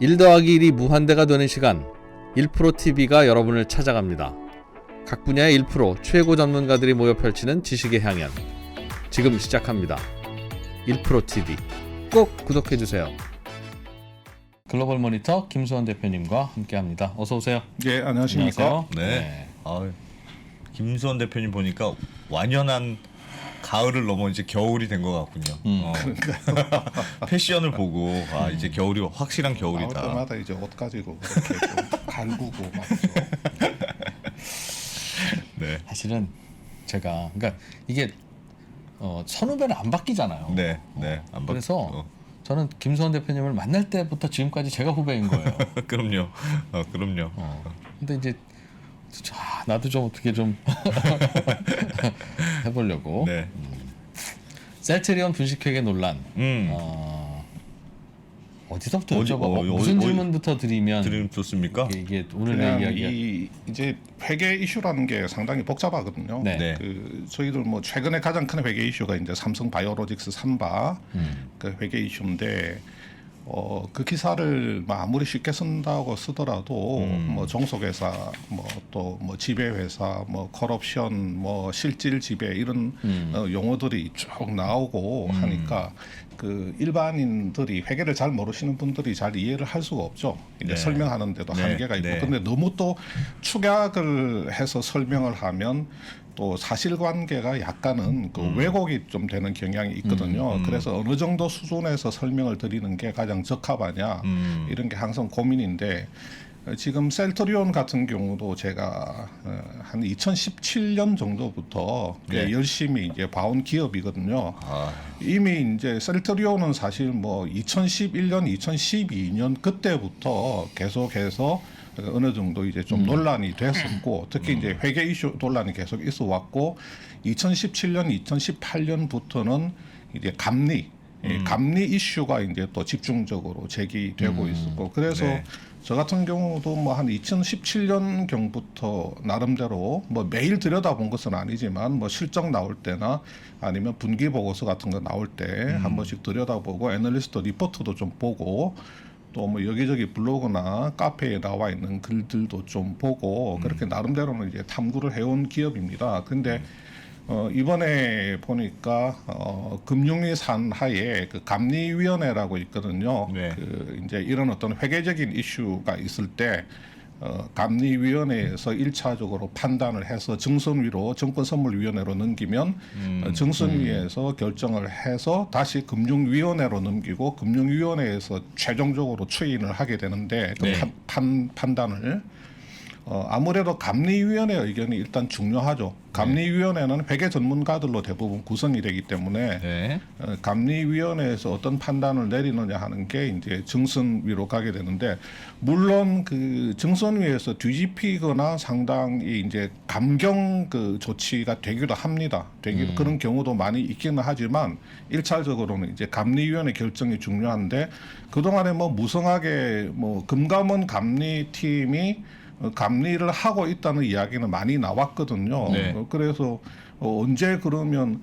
1 더하기 1이 무한대가 되는 시간 1%TV가 여러분을 찾아갑니다. 각 분야의 1% 최고 전문가들이 모여 펼치는 지식의 향연 지금 시작합니다. 1%TV 꼭 구독해주세요. 글로벌 모니터 김수원 대표님과 함께합니다. 어서 오세요. 예, 안녕하십니까? 안녕하세요. 네. 김수원 대표님 보니까 완연한 가을을 넘어 이제 겨울이 된 것 같군요. 패션을 보고 이제 겨울이 확실한 겨울이다. 나올 때마다 이제 옷 가지고 그렇게 좀 갈구고 막. 네. 사실은 제가 그러니까 이게 선후배는 안 바뀌잖아요. 네. 안 그래서 저는 김수원 대표님을 만날 때부터 지금까지 제가 후배인 거예요. 그럼요. 근데 이제 나도 좀 어떻게 좀 해보려고. 네. 셀트리온 분식회계 논란. 어디서부터 여쭤봐? 무슨 질문부터 드리면 좋습니까? 이게 오늘 내 그냥 이야기가 이제 회계 이슈라는 게 상당히 복잡하거든요. 네. 저희들 뭐 최근에 가장 큰 회계 이슈가 이제 삼성 바이오로직스 삼바 그 회계 이슈인데. 그 기사를 아무리 쉽게 쓴다고 쓰더라도 뭐 종속회사, 또 지배회사, 컬옵션, 실질 지배 이런 용어들이 쭉 나오고 하니까 그 일반인들이 회계를 잘 모르시는 분들이 잘 이해를 할 수가 없죠. 이제 네. 설명하는데도 네. 한계가 있고, 네. 근데 너무 또 축약을 해서 설명을 하면. 또 사실관계가 약간은 그 왜곡이 좀 되는 경향이 있거든요. 그래서 어느 정도 수준에서 설명을 드리는 게 가장 적합하냐 이런 게 항상 고민인데 지금 셀트리온 같은 경우도 제가 한 2017년 정도부터 네. 열심히 이제 봐온 기업이거든요. 이미 이제 셀트리온은 사실 2011년, 2012년 그때부터 계속해서 어느 정도 이제 좀 논란이 됐었고 특히 이제 회계 이슈 논란이 계속 있어 왔고 2017년, 2018년부터는 이제 감리 이슈가 이제 또 집중적으로 제기되고 있었고 그래서 네. 저 같은 경우도 한 2017년 경부터 나름대로 매일 들여다본 것은 아니지만 실적 나올 때나 아니면 분기 보고서 같은 거 나올 때 한 번씩 들여다보고 애널리스트 리포트도 좀 보고 또 여기저기 블로그나 카페에 나와 있는 글들도 좀 보고 그렇게 나름대로는 이제 탐구를 해온 기업입니다. 근데 이번에 보니까 금융위 산하에 그 감리위원회라고 있거든요. 네. 그 이제 이런 어떤 회계적인 이슈가 있을 때 감리위원회에서 1차적으로 판단을 해서 정선위로 정권선물위원회로 넘기면 정선위에서 결정을 해서 다시 금융위원회로 넘기고 금융위원회에서 최종적으로 추인을 하게 되는데 그 네. 판단을 아무래도 감리위원회 의견이 일단 중요하죠. 감리위원회는 회계 전문가들로 대부분 구성이 되기 때문에 네. 감리위원회에서 어떤 판단을 내리느냐 하는 게 이제 정선위로 가게 되는데 물론 그 정선위에서 뒤집히거나 상당히 이제 감경 그 조치가 되기도 합니다. 그런 경우도 많이 있기는 하지만 1차적으로는 이제 감리위원회 결정이 중요한데 그동안에 무성하게 금감원 감리팀이 감리를 하고 있다는 이야기는 많이 나왔거든요. 네. 그래서 언제 그러면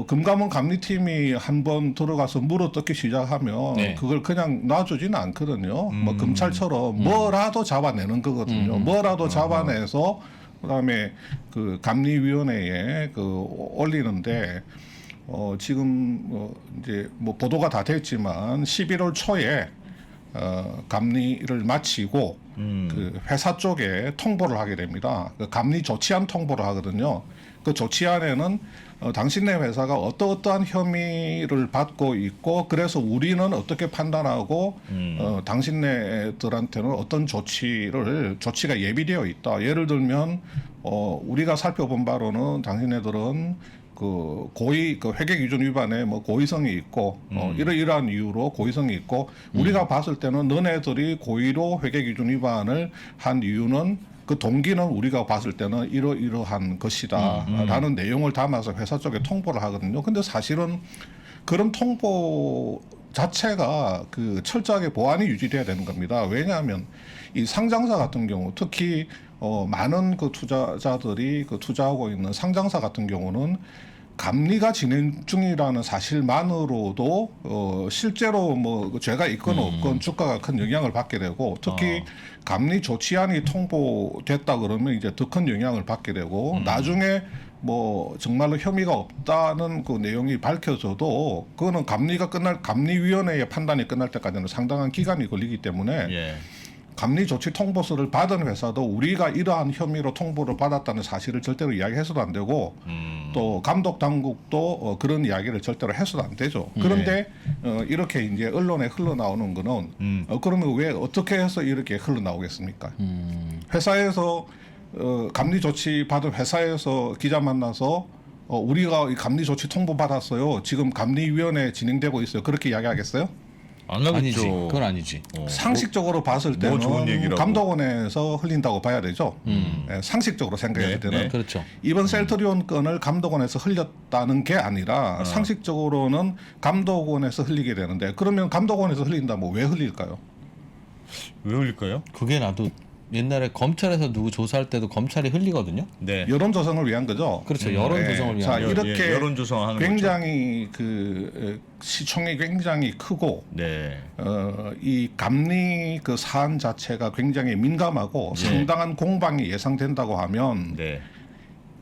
금감원 감리팀이 한번 들어가서 물어뜯기 시작하면 네. 그걸 그냥 놔주지는 않거든요. 검찰처럼 뭐라도 잡아내는 거거든요. 뭐라도 잡아내서 그다음에 그 감리위원회에 올리는데 지금 이제 보도가 다 됐지만 11월 초에 감리를 마치고 그 회사 쪽에 통보를 하게 됩니다. 그 감리 조치안 통보를 하거든요. 그 조치안에는 당신네 회사가 어떠한 혐의를 받고 있고 그래서 우리는 어떻게 판단하고 당신네들한테는 어떤 조치가 예비되어 있다. 예를 들면 우리가 살펴본 바로는 당신네들은 그 회계 기준 위반에 고의성이 있고 이러이러한 이유로 고의성이 있고 우리가 봤을 때는 너네들이 고의로 회계 기준 위반을 한 이유는 그 동기는 우리가 봤을 때는 이러이러한 것이다라는 내용을 담아서 회사 쪽에 통보를 하거든요. 근데 사실은 그런 통보 자체가 그 철저하게 보안이 유지돼야 되는 겁니다. 왜냐하면 이 상장사 같은 경우 특히 많은 그 투자자들이 그 투자하고 있는 상장사 같은 경우는 감리가 진행 중이라는 사실만으로도 실제로 뭐 죄가 있건 없건 주가가 큰 영향을 받게 되고 특히 감리 조치안이 통보됐다 그러면 이제 더 큰 영향을 받게 되고 나중에 뭐 정말로 혐의가 없다는 그 내용이 밝혀져도 그거는 감리위원회의 판단이 끝날 때까지는 상당한 기간이 걸리기 때문에 예. 감리 조치 통보서를 받은 회사도 우리가 이러한 혐의로 통보를 받았다는 사실을 절대로 이야기해서도 안 되고 또 감독 당국도 그런 이야기를 절대로 해서도 안 되죠. 그런데 이렇게 이제 언론에 흘러나오는 거는 그러면 왜 어떻게 해서 이렇게 흘러나오겠습니까? 회사에서 감리 조치 받은 회사에서 기자 만나서 우리가 이 감리 조치 통보 받았어요. 지금 감리위원회 진행되고 있어요. 그렇게 이야기하겠어요? 안 하겠죠. 아니지. 그건 아니지. 상식적으로 봤을 뭐 때는 좋은 얘기라고. 감독원에서 흘린다고 봐야 되죠. 상식적으로 생각했을 네, 때는 네. 그렇죠. 이번 셀트리온 건을 감독원에서 흘렸다는 게 아니라 상식적으로는 감독원에서 흘리게 되는데 그러면 감독원에서 흘린다면 왜 흘릴까요? 왜 흘릴까요? 그게 나도 옛날에 검찰에서 누구 조사할 때도 검찰이 흘리거든요. 네. 여론 조성을 위한 거죠. 그렇죠. 여론 네. 조성을 자, 위한. 이렇게 여론 조성하는 굉장히 그 시총이 굉장히 크고 네. 이 감리 그 사안 자체가 굉장히 민감하고 상당한 공방이 예상된다고 하면 네.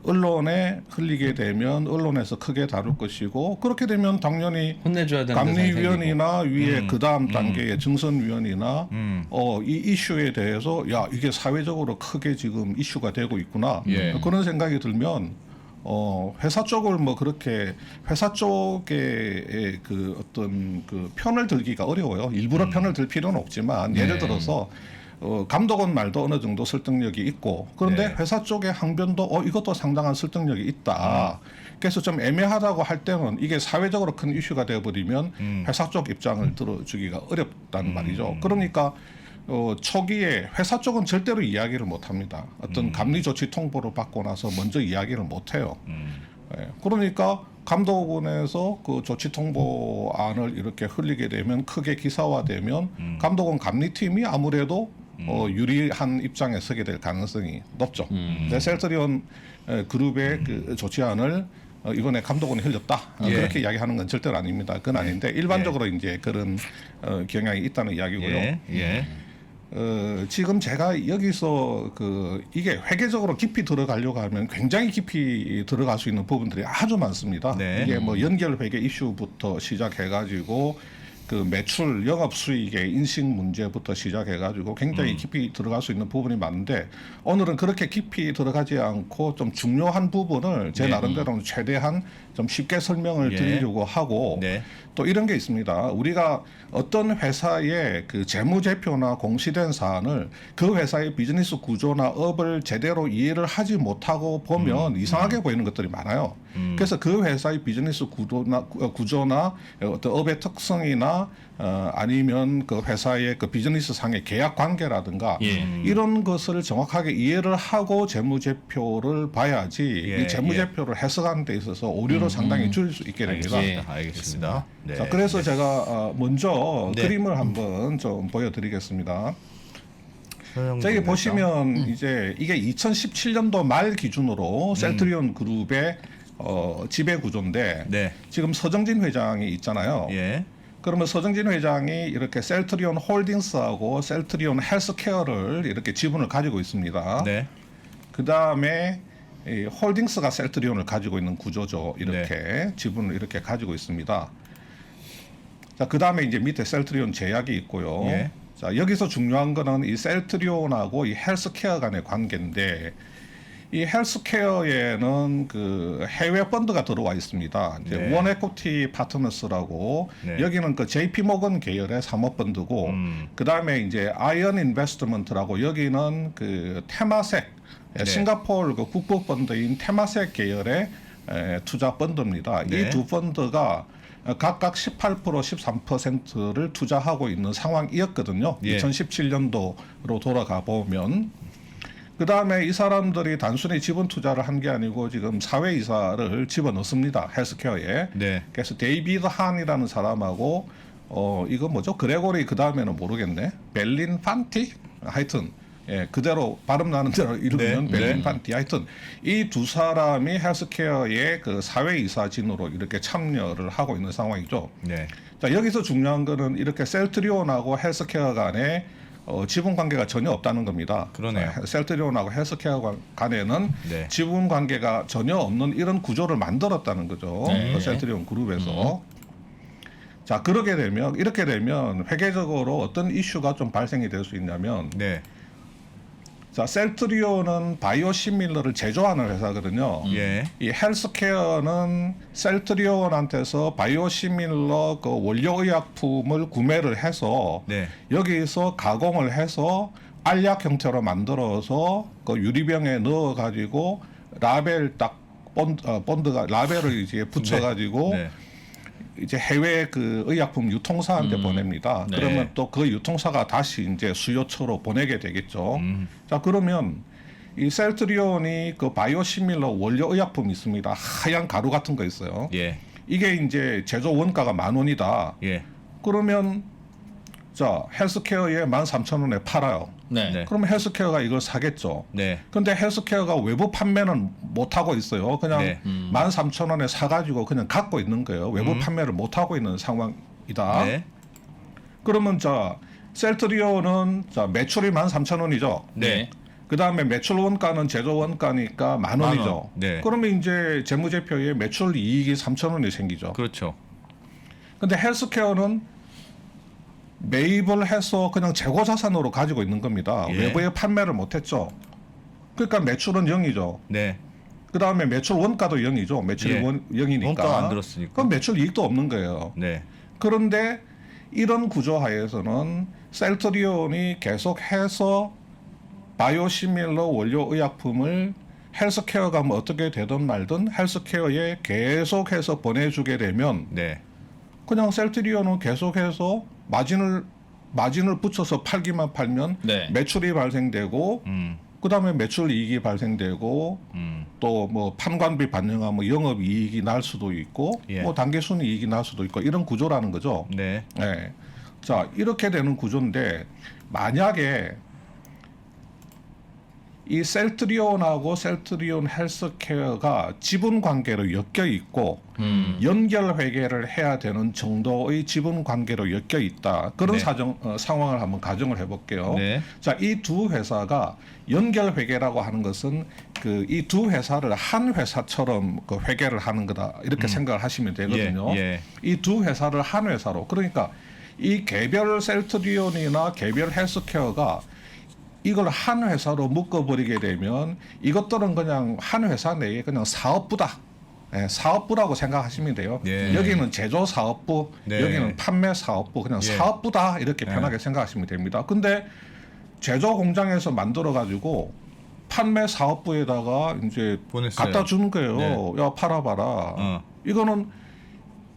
언론에 흘리게 되면 언론에서 크게 다룰 것이고 그렇게 되면 당연히 혼내줘야 되는 데서 감리위원이나 위에 그 다음 단계의 증선위원이나 이 이슈에 대해서 야 이게 사회적으로 크게 지금 이슈가 되고 있구나 예. 그런 생각이 들면 회사 쪽을 뭐 그렇게 회사 쪽에 그 어떤 그 편을 들기가 어려워요. 일부러 편을 들 필요는 없지만 예를 들어서 감독원 말도 어느 정도 설득력이 있고 그런데 네. 회사 쪽의 항변도 이것도 상당한 설득력이 있다. 그래서 좀 애매하다고 할 때는 이게 사회적으로 큰 이슈가 되어버리면 회사 쪽 입장을 들어주기가 어렵다는 말이죠. 그러니까 초기에 회사 쪽은 절대로 이야기를 못합니다. 어떤 감리 조치 통보를 받고 나서 먼저 이야기를 못해요. 예, 그러니까 감독원에서 그 조치 통보안을 이렇게 흘리게 되면 크게 기사화되면 감독원 감리팀이 아무래도 유리한 입장에 서게 될 가능성이 높죠. 셀트리온 그룹의 그 조치안을 이번에 감독원이 흘렸다 예. 그렇게 이야기하는 건 절대로 아닙니다. 그건 아닌데 일반적으로 이제 그런 경향이 있다는 이야기고요. 예. 예. 지금 제가 여기서 이게 회계적으로 깊이 들어가려고 하면 굉장히 깊이 들어갈 수 있는 부분들이 아주 많습니다. 네. 이게 뭐 연결 회계 이슈부터 시작해가지고 그 매출 영업 수익의 인식 문제부터 시작해가지고 굉장히 깊이 들어갈 수 있는 부분이 많은데 오늘은 그렇게 깊이 들어가지 않고 좀 중요한 부분을 제 네. 나름대로는 최대한 좀 쉽게 설명을 예. 드리려고 하고 네. 또 이런 게 있습니다. 우리가 어떤 회사의 그 재무제표나 공시된 사안을 그 회사의 비즈니스 구조나 업을 제대로 이해를 하지 못하고 보면 이상하게 보이는 것들이 많아요. 그래서 그 회사의 비즈니스 구조나 어떤 업의 특성이나 아니면 그 회사의 그 비즈니스 상의 계약 관계라든가 예. 이런 것을 정확하게 이해를 하고 재무제표를 봐야지 예, 이 재무제표를 해석하는 데 있어서 오류를 상당히 줄일 수 있게 됩니다. 알겠습니다. 알겠습니다. 네. 자, 그래서 제가 먼저 네. 그림을 한번 좀 보여드리겠습니다. 서영동 저기 회장. 보시면 이제 이게 2017년도 말 기준으로 셀트리온 그룹의 지배 구조인데 네. 지금 서정진 회장이 있잖아요. 예. 그러면 서정진 회장이 이렇게 셀트리온 홀딩스하고 셀트리온 헬스케어를 이렇게 지분을 가지고 있습니다. 네. 그 다음에 이 홀딩스가 셀트리온을 가지고 있는 구조죠. 이렇게 지분을 이렇게 가지고 있습니다. 자, 그 다음에 이제 밑에 셀트리온 제약이 있고요. 예. 자, 여기서 중요한 거는 이 셀트리온하고 이 헬스케어 간의 관계인데 이 헬스케어에는 그 해외 펀드가 들어와 있습니다. 이제 네. 원에코티 파트너스라고 네. 여기는 그 JP 모건 계열의 사모펀드고 그 다음에 이제 아이언 인베스트먼트라고 여기는 그 테마색 네. 싱가포르 그 국부 펀드인 테마색 계열의 투자 펀드입니다. 네. 이 두 펀드가 각각 18% 13%를 투자하고 있는 상황이었거든요. 예. 2017년도로 돌아가 보면 그 다음에 이 사람들이 단순히 지분 투자를 한 게 아니고 지금 사회이사를 집어넣습니다. 헬스케어에. 네. 그래서 데이비드 한이라는 사람하고 이거 뭐죠? 그레고리 그 다음에는 모르겠네. 벨린 판티? 하여튼 예, 그대로 발음 나는 대로 읽으면 네, 벨린 네. 판티. 하여튼 이 두 사람이 헬스케어의 그 사회이사진으로 이렇게 참여를 하고 있는 상황이죠. 네. 자, 여기서 중요한 거는 이렇게 셀트리온하고 헬스케어 간에 지분 관계가 전혀 없다는 겁니다. 그러네요. 셀트리온하고 헬스케어 간에는 네. 지분 관계가 전혀 없는 이런 구조를 만들었다는 거죠. 네. 그 셀트리온 그룹에서. 자, 이렇게 되면 회계적으로 어떤 이슈가 좀 발생이 될 수 있냐면, 네. 자, 셀트리온은 바이오시밀러를 제조하는 회사거든요. 예. 이 헬스케어는 셀트리온한테서 바이오시밀러 그 원료의약품을 구매를 해서 네. 여기서 가공을 해서 알약 형태로 만들어서 그 유리병에 넣어 가지고 라벨 딱 본드가 라벨을 이제 붙여 가지고 네. 이제 해외 그 의약품 유통사한테 보냅니다. 네. 그러면 또 그 유통사가 다시 이제 수요처로 보내게 되겠죠. 자, 그러면 이 셀트리온이 그 바이오시밀러 원료 의약품이 있습니다. 하얀 가루 같은 거 있어요. 예. 이게 이제 제조 원가가 10,000원이다. 예. 그러면 자, 헬스케어에 13,000원에 팔아요. 네. 네. 그러면 헬스케어가 이걸 사겠죠. 네. 근데 헬스케어가 외부 판매는 못 하고 있어요. 그냥 네. 13,000원에 사가지고 그냥 갖고 있는 거예요. 외부 판매를 못 하고 있는 상황이다. 네. 그러면 자, 셀트리온은 자 매출이 13,000원이죠. 네. 그 다음에 매출 원가는 제조 원가니까 10,000원이죠. 10,000원. 네. 그러면 이제 재무제표에 매출 이익이 3,000원이 생기죠. 그렇죠. 근데 헬스케어는 매입을 해서 그냥 재고 자산으로 가지고 있는 겁니다. 예. 외부에 판매를 못했죠. 그러니까 매출은 0이죠. 네. 그 다음에 매출 원가도 0이죠. 매출이 예. 0이니까. 원가 안 들었으니까. 그럼 매출 이익도 없는 거예요. 네. 그런데 이런 구조 하에서는 셀트리온이 계속해서 바이오시밀러 원료 의약품을 헬스케어가 뭐 어떻게 되든 말든 헬스케어에 계속해서 보내주게 되면 네. 그냥 셀트리온은 계속해서 마진을 붙여서 팔기만 팔면 네. 매출이 발생되고 그다음에 매출 이익이 발생되고 또 뭐 판관비 반영하면 영업 이익이 날 수도 있고 예. 뭐 단기 순이익이 날 수도 있고 이런 구조라는 거죠. 네. 네. 자, 이렇게 되는 구조인데 만약에 이 셀트리온하고 셀트리온 헬스케어가 지분 관계로 엮여 있고 연결 회계를 해야 되는 정도의 지분 관계로 엮여 있다. 그런 네. 상황을 한번 가정을 해볼게요. 네. 자, 이 두 회사가 연결 회계라고 하는 것은 그 이 두 회사를 한 회사처럼 그 회계를 하는 거다. 이렇게 생각을 하시면 되거든요. 예. 이 두 회사를 한 회사로. 그러니까 이 개별 셀트리온이나 개별 헬스케어가 이걸 한 회사로 묶어버리게 되면 이것들은 그냥 한 회사 내에 그냥 사업부다. 예, 사업부라고 생각하시면 돼요. 예. 여기는 제조 사업부, 네. 여기는 판매 사업부, 그냥 예. 사업부다 이렇게 편하게 생각하시면 됩니다. 근데 제조 공장에서 만들어 가지고 판매 사업부에다가 이제 보냈어요. 갖다 주는 거예요. 네. 야, 팔아봐라. 이거는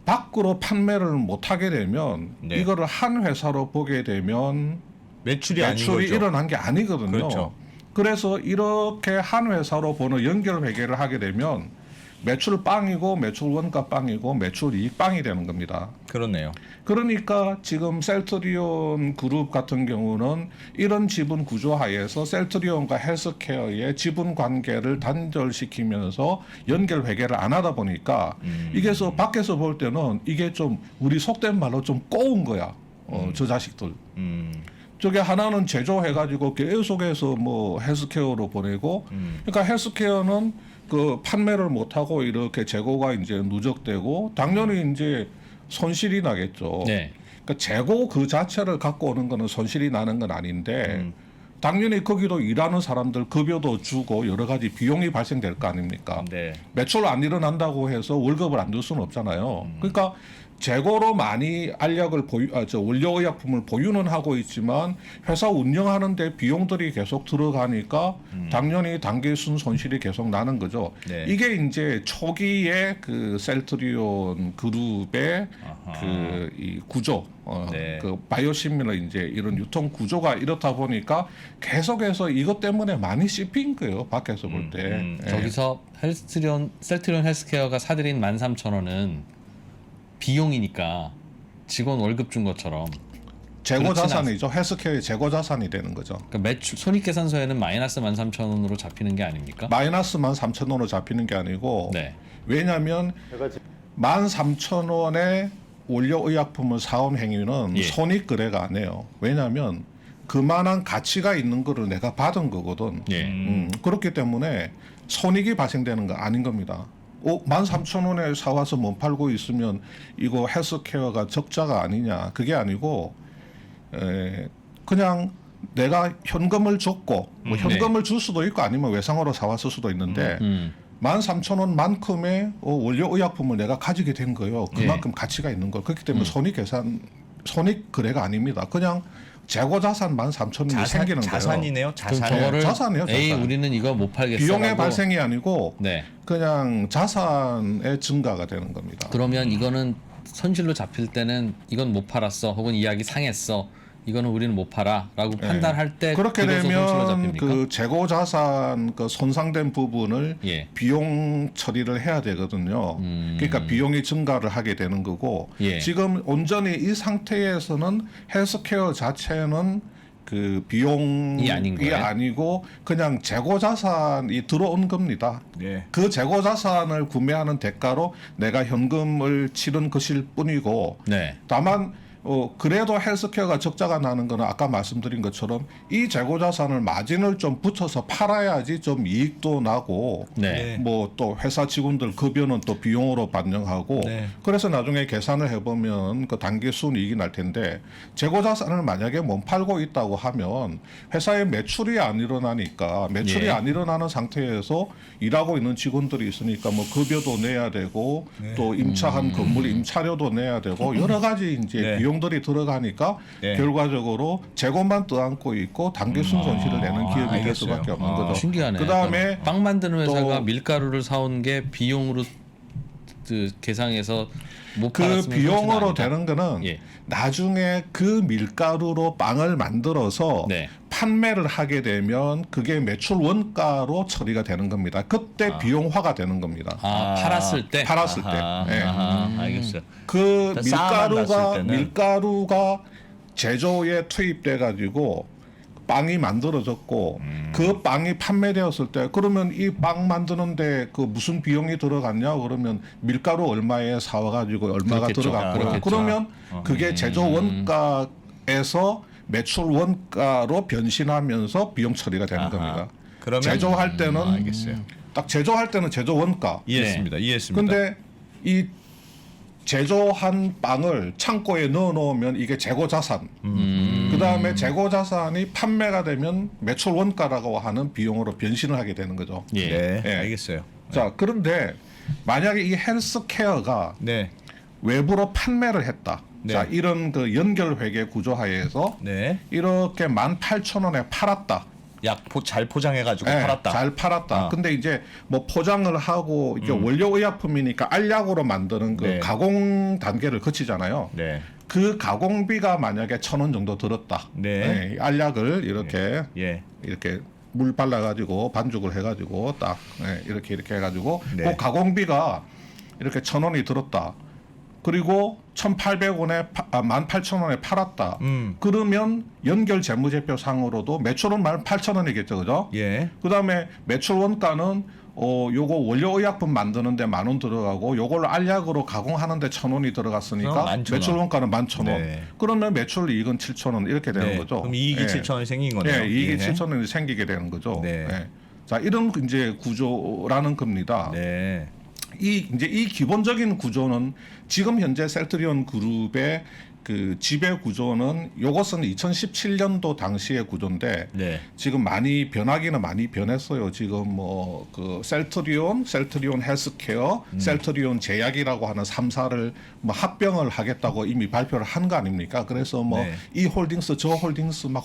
밖으로 판매를 못 하게 되면 네. 이거를 한 회사로 보게 되면 매출이 아닌 매출이 거죠. 일어난 게 아니거든요. 그렇죠. 그래서 이렇게 한 회사로 보는 연결 회계를 하게 되면 매출 빵이고 매출 원가 빵이고 매출 이익 빵이 되는 겁니다. 그렇네요. 그러니까 지금 셀트리온 그룹 같은 경우는 이런 지분 구조 하에서 셀트리온과 헬스케어의 지분 관계를 단절시키면서 연결 회계를 안 하다 보니까 이게서 밖에서 볼 때는 이게 좀 우리 속된 말로 좀 꼬운 거야. 저 자식들. 저게 하나는 제조해가지고 계속해서 뭐 헬스케어로 보내고, 그러니까 헬스케어는 그 판매를 못하고 이렇게 재고가 이제 누적되고 당연히 이제 손실이 나겠죠. 네. 그러니까 재고 그 자체를 갖고 오는 거는 손실이 나는 건 아닌데 당연히 거기도 일하는 사람들 급여도 주고 여러 가지 비용이 발생될 거 아닙니까? 네. 매출 안 일어난다고 해서 월급을 안 줄 수는 없잖아요. 그러니까 재고로 많이 알약을 원료의약품을 보유는 하고 있지만 회사 운영하는데 비용들이 계속 들어가니까 당연히 단기순 손실이 계속 나는 거죠. 네. 이게 이제 초기에 그 셀트리온 그룹의 그 이 구조, 네. 그 바이오시밀러 이제 이런 유통 구조가 이렇다 보니까 계속해서 이것 때문에 많이 씹힌 거예요. 밖에서 볼 때. 예. 저기서 셀트리온 헬스케어가 사들인 13,000원은 비용이니까 직원 월급 준 것처럼 재고 그렇진 자산이죠. 헬스케어의 재고 자산이 되는 거죠. 그러니까 매출 손익계산서에는 마이너스 13,000원으로 잡히는 게 아닙니까? 마이너스 13,000원으로 잡히는 게 아니고 네. 왜냐하면 13,000원의 원료의약품을 사온 행위는 예. 손익 거래가 아니에요. 왜냐하면 그만한 가치가 있는 거를 내가 받은 거거든. 예. 그렇기 때문에 손익이 발생되는 거 아닌 겁니다. 13,000원에 사와서 못 팔고 있으면 이거 헬스케어가 적자가 아니냐. 그게 아니고 그냥 내가 현금을 줬고 뭐 현금을 줄 수도 있고 아니면 외상으로 사왔을 수도 있는데 13,000원만큼의 원료의약품을 내가 가지게 된 거예요. 그만큼 가치가 있는 거. 그렇기 때문에 손익 거래가 아닙니다. 그냥 재고 자산 13,000원이 생기는 거예요. 자산이네요. 그럼 자산. 저거를 자산이에요, 에이 자산. 우리는 이거 못 팔겠어. 비용의 발생이 아니고 네. 그냥 자산의 증가가 되는 겁니다. 그러면 이거는 손실로 잡힐 때는 이건 못 팔았어. 혹은 이야기 상했어. 이거는 우리는 못 팔아라고 판단할 때 그렇게 비로소 손실로 되면 잡힙니까? 그 재고 자산 그 손상된 부분을 예. 비용 처리를 해야 되거든요. 그러니까 비용이 증가를 하게 되는 거고 예. 지금 온전히 이 상태에서는 헬스케어 자체는 그 비용이 아닌 거예요? 아니고 그냥 재고 자산이 들어온 겁니다. 네. 그 재고 자산을 구매하는 대가로 내가 현금을 치른 것일 뿐이고 네. 다만 그래도 헬스케어가 적자가 나는 거는 아까 말씀드린 것처럼 이 재고 자산을 마진을 좀 붙여서 팔아야지 좀 이익도 나고 네. 뭐 또 회사 직원들 급여는 또 비용으로 반영하고 네. 그래서 나중에 계산을 해보면 그 단기 순이익이 날 텐데 재고 자산을 만약에 못 팔고 있다고 하면 회사의 매출이 안 일어나니까 매출이 예. 안 일어나는 상태에서 일하고 있는 직원들이 있으니까 뭐 급여도 내야 되고 또 임차한 건물 임차료도 내야 되고 여러 가지 이제 네. 비용들이 들어가니까 네. 결과적으로 재고만 떠안고 있고 단기순 손실을 내는 기업이 될 알겠어요. 수밖에 없는 거죠. 신기하네. 그다음에 빵 만드는 회사가 또 밀가루를 사온 게 비용으로 그 계상해서 못 그 팔았으면 비용으로 손실은 아니다. 되는 거는 예. 나중에 그 밀가루로 빵을 만들어서 네. 판매를 하게 되면 그게 매출 원가로 처리가 되는 겁니다. 그때 비용화가 되는 겁니다. 팔았을 때 팔았을 때. 예. 알겠어요. 그 쌓아만 놨을 때는. 밀가루가 제조에 투입돼 가지고 빵이 만들어졌고 그 빵이 판매되었을 때 그러면 이 빵 만드는데 그 무슨 비용이 들어갔냐 그러면 밀가루 얼마에 사와 가지고 얼마가 그렇겠죠. 들어갔고 그렇겠죠. 그러면 그게 제조 원가에서 매출 원가로 변신하면서 비용 처리가 되는 겁니다. 그러면 제조할 때는 알겠어요. 딱 제조할 때는 제조 원가. 이해했습니다. 이해했습니다. 근데 이 제조한 빵을 창고에 넣어 놓으면 이게 재고 자산. 그다음에 재고 자산이 판매가 되면 매출 원가라고 하는 비용으로 변신을 하게 되는 거죠. 예. 네, 예. 알겠어요. 자, 그런데 만약에 이 헬스케어가 네, 외부로 판매를 했다. 네. 자, 이런 그 연결 회계 구조 하에서 네. 이렇게 18,000원에 팔았다. 잘 포장해가지고 네, 팔았다. 잘 팔았다. 근데 이제 뭐 포장을 하고 이게 원료의약품이니까 알약으로 만드는 그 네. 가공 단계를 거치잖아요. 네, 그 가공비가 만약에 1,000원 정도 들었다. 네. 알약을 이렇게 예, 이렇게 물 발라가지고 반죽을 해가지고 딱 이렇게 해가지고 네. 그 가공비가 이렇게 1,000원이 들었다. 그리고 1,800원에 18,000원에 팔았다. 그러면 연결 재무제표상으로도 매출은 18,000원이겠죠, 그죠? 예, 그다음에 매출 원가는 요거 원료의약품 만드는데 10,000원 들어가고 요걸 알약으로 가공하는데 1,000원이 들어갔으니까 11,000원. 매출 원가는 11,000원. 네. 그러면 매출 이익은 7,000원 이렇게 되는 네. 거죠. 그럼 이익이 예. 7,000원이 생긴 거네요. 예, 이익이 예. 7,000원이 생기게 되는 거죠. 네. 예. 자, 이런 이제 구조라는 겁니다. 네, 이 기본적인 구조는 지금 현재 셀트리온 그룹의 그 지배 구조는 요것은 2017년도 당시의 구조인데 네. 지금 많이 변하기는 많이 변했어요. 지금 뭐 그 셀트리온 헬스케어, 셀트리온 제약이라고 하는 3사를 뭐 합병을 하겠다고 이미 발표를 한 거 아닙니까? 그래서 뭐 네. 이 홀딩스 저 홀딩스 막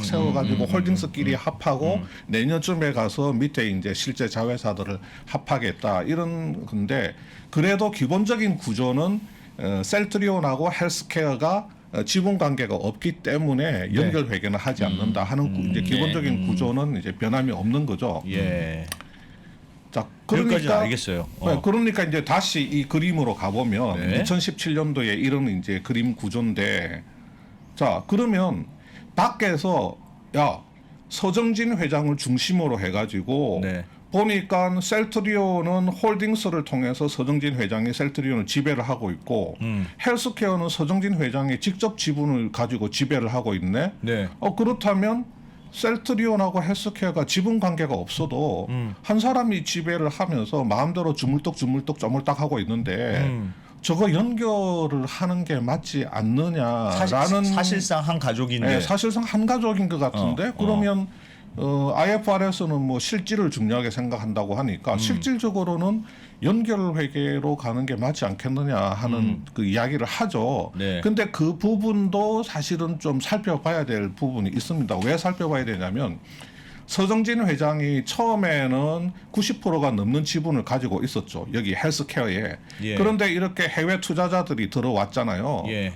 세워가지고 홀딩스끼리 합하고 내년쯤에 가서 밑에 이제 실제 자회사들을 합하겠다 이런 건데 그래도 기본적인 구조는 셀트리온하고 헬스케어가 지분 관계가 없기 때문에 연결 회계는 하지 않는다 하는 이제 기본적인 구조는 이제 변함이 없는 거죠. 예. 자, 여기까지 그러니까 알겠어요. 네, 그러니까 이제 다시 이 그림으로 가보면 네. 2017년도에 이런 이제 그림 구조인데 자, 그러면 밖에서 야 서정진 회장을 중심으로 해가지고 네. 보니까 셀트리온은 홀딩스를 통해서 서정진 회장이 셀트리온을 지배를 하고 있고 헬스케어는 서정진 회장이 직접 지분을 가지고 지배를 하고 있네. 네. 그렇다면 셀트리온하고 헬스케어가 지분 관계가 없어도 한 사람이 지배를 하면서 마음대로 주물떡 쪼물딱 하고 있는데 저거 연결을 하는 게 맞지 않느냐라는 사실상 한 가족인데. 네, 사실상 한 가족인 것 같은데 그러면 IFRS는 뭐 실질을 중요하게 생각한다고 하니까 실질적으로는 연결 회계로 가는 게 맞지 않겠느냐 하는 그 이야기를 하죠. 네. 근데 그 부분도 사실은 좀 살펴봐야 될 부분이 있습니다. 왜 살펴봐야 되냐면 서정진 회장이 처음에는 90%가 넘는 지분을 가지고 있었죠. 여기 헬스케어에. 예. 그런데 이렇게 해외 투자자들이 들어왔잖아요. 예.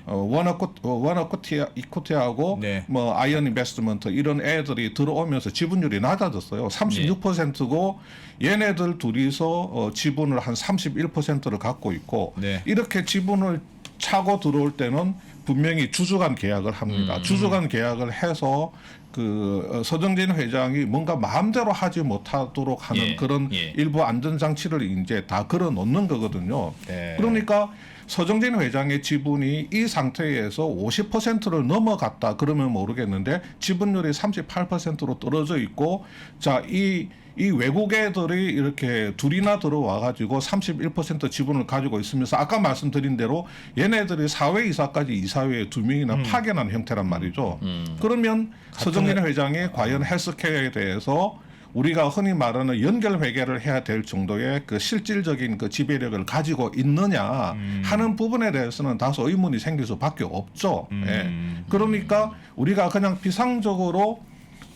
워너코티하고 네. 뭐 아이언 인베스트먼트 이런 애들이 들어오면서 지분율이 낮아졌어요. 36%고 얘네들 둘이서 지분을 한 31%를 갖고 있고 네. 이렇게 지분을 차고 들어올 때는 분명히 주주간 계약을 합니다. 주주간 계약을 해서 그 서정진 회장이 뭔가 마음대로 하지 못하도록 하는 예, 그런 예. 일부 안전장치를 이제 다 걸어 놓는 거거든요. 네. 그러니까 서정진 회장의 지분이 이 상태에서 50%를 넘어갔다 그러면 모르겠는데 지분율이 38%로 떨어져 있고 자, 이 외국 애들이 이렇게 둘이나 들어와 가지고 31% 지분을 가지고 있으면서 아까 말씀드린 대로 얘네들이 사회이사까지 이사회에 2명이나 파견한 형태란 말이죠. 그러면 서정진 회장이 과연 헬스케어에 대해서 우리가 흔히 말하는 연결 회계를 해야 될 정도의 그 실질적인 그 지배력을 가지고 있느냐 하는 부분에 대해서는 다소 의문이 생길 수밖에 없죠. 예. 그러니까 우리가 그냥 비상적으로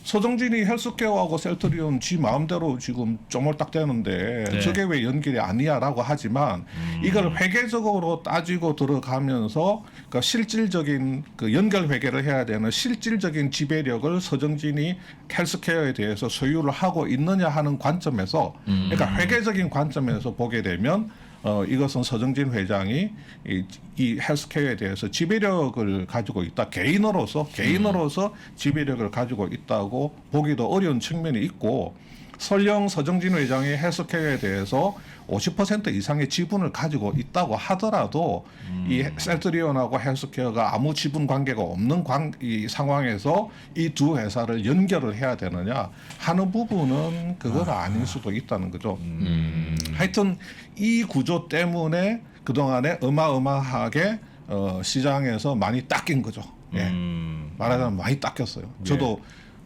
서정진이 헬스케어하고 셀트리온 지 마음대로 지금 쪼물딱대는데 네. 저게 왜 연결이 아니야라고 하지만 이걸 회계적으로 따지고 들어가면서 그 실질적인 그 연결 회계를 해야 되는 실질적인 지배력을 서정진이 헬스케어에 대해서 소유를 하고 있느냐 하는 관점에서 그러니까 회계적인 관점에서 보게 되면 이것은 서정진 회장이 이 헬스케어에 대해서 지배력을 가지고 있다. 개인으로서 지배력을 가지고 있다고 보기도 어려운 측면이 있고 설령 서정진 회장이 헬스케어에 대해서 50% 이상의 지분을 가지고 있다고 하더라도 이 셀트리온하고 헬스케어가 아무 지분 관계가 없는 이 상황에서 이 두 회사를 연결을 해야 되느냐 하는 부분은 그건 아닐 수도 있다는 거죠. 하여튼 이 구조 때문에 그동안에 어마어마하게 시장에서 많이 닦인 거죠. 예. 말하자면 많이 닦였어요. 저도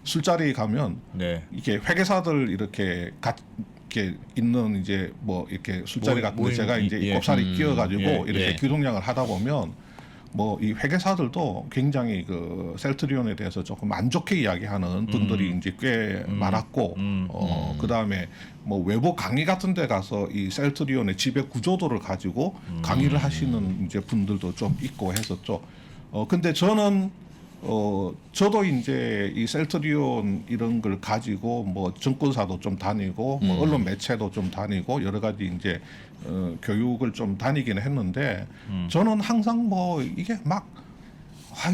술자리 가면 네. 이게 회계사들 이렇게 이렇게 있는 이제 뭐 이렇게 술자리 같은 데 제가 이제 예. 꼽사리 끼워가지고 예. 이렇게 예. 귀동냥을 하다 보면 뭐 이 회계사들도 굉장히 그 셀트리온에 대해서 조금 안 좋게 이야기하는 분들이 이제 꽤 많았고 그 다음에 뭐 외부 강의 같은 데 가서 이 셀트리온의 지배 구조도를 가지고 강의를 하시는 이제 분들도 좀 있고 했었죠. 근데 저는 저도 이제 이 셀트리온 이런 걸 가지고 뭐 증권사도 좀 다니고 뭐 언론 매체도 좀 다니고 여러 가지 이제 교육을 좀 다니기는 했는데 저는 항상 뭐 이게 막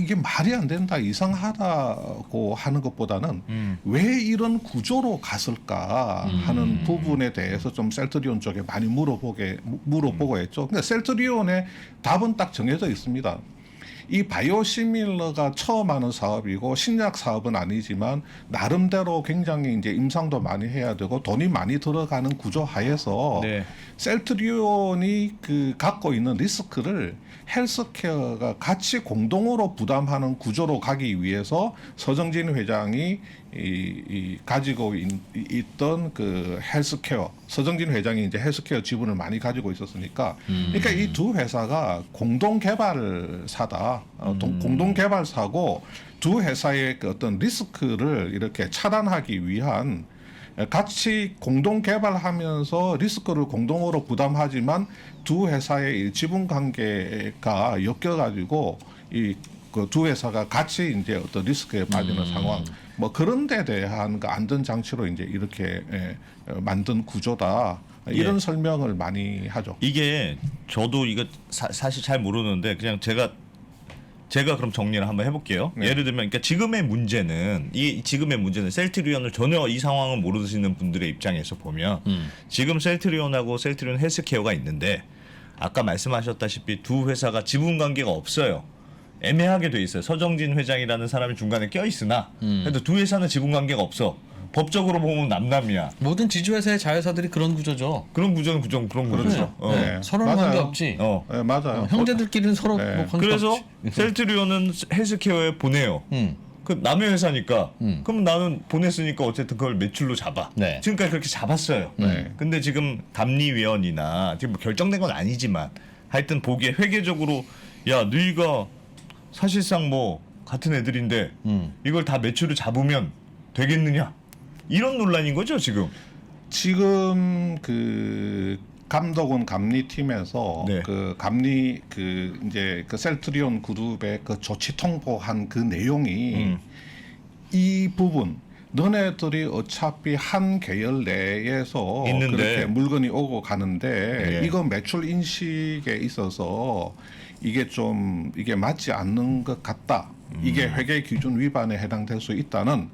이게 말이 안 된다 이상하다고 하는 것보다는 왜 이런 구조로 갔을까 하는 부분에 대해서 좀 셀트리온 쪽에 많이 물어보고 했죠. 근데 셀트리온의 답은 딱 정해져 있습니다. 이 바이오시밀러가 처음 하는 사업이고 신약 사업은 아니지만 나름대로 굉장히 이제 임상도 많이 해야 되고 돈이 많이 들어가는 구조 하에서 네. 셀트리온이 그 갖고 있는 리스크를 헬스케어가 같이 공동으로 부담하는 구조로 가기 위해서 서정진 회장이 이 가지고 있던 그 헬스케어 서정진 회장이 이제 헬스케어 지분을 많이 가지고 있었으니까 그러니까 이 두 회사가 공동 개발사다 공동 개발사고 두 회사의 그 어떤 리스크를 이렇게 차단하기 위한 같이 공동 개발하면서 리스크를 공동으로 부담하지만 두 회사의 지분 관계가 엮여가지고 이 그 두 회사가 같이 이제 어떤 리스크에 빠지는 상황, 뭐 그런 데 대한 그 안전 장치로 이제 이렇게 만든 구조다. 이런 설명을 많이 하죠. 이게 저도 이거 사실 잘 모르는데 그냥 제가 제가 그럼 정리를 한번 해볼게요. 네. 예를 들면, 그러니까 지금의 문제는 셀트리온을 전혀 이 상황을 모르시는 분들의 입장에서 보면 지금 셀트리온하고 셀트리온 헬스케어가 있는데 아까 말씀하셨다시피 두 회사가 지분 관계가 없어요. 애매하게 돼 있어요. 서정진 회장이라는 사람이 중간에 껴 있으나 그래도 두 회사는 지분 관계가 없어. 법적으로 보면 남남이야. 모든 지주회사의 자회사들이 그런 구조죠. 그런 구조는 그런 구조죠. 네. 서로는 맞아요. 관계 없지. 네, 맞아요. 형제들끼리는 서로 네. 뭐 관계 그래서 없지. 셀트리온은 헬스케어에 보내요. 그 남의 회사니까. 그럼 나는 보냈으니까 어쨌든 그걸 매출로 잡아. 네. 지금까지 그렇게 잡았어요. 네. 근데 지금 감리위원이나 지금 뭐 결정된 건 아니지만 하여튼 보기에 회계적으로 야 너희가 사실상 뭐 같은 애들인데 이걸 다 매출을 잡으면 되겠느냐 이런 논란인 거죠 지금. 지금 그 감독원 감리팀에서 네. 그 감리 그 이제 그 셀트리온 그룹의 그 조치 통보한 그 내용이 이 부분 너네들이 어차피 한 계열 내에서 있는데. 그렇게 물건이 오고 가는데 예. 이거 매출 인식에 있어서 이게 좀 이게 맞지 않는 것 같다. 이게 회계 기준 위반에 해당될 수 있다는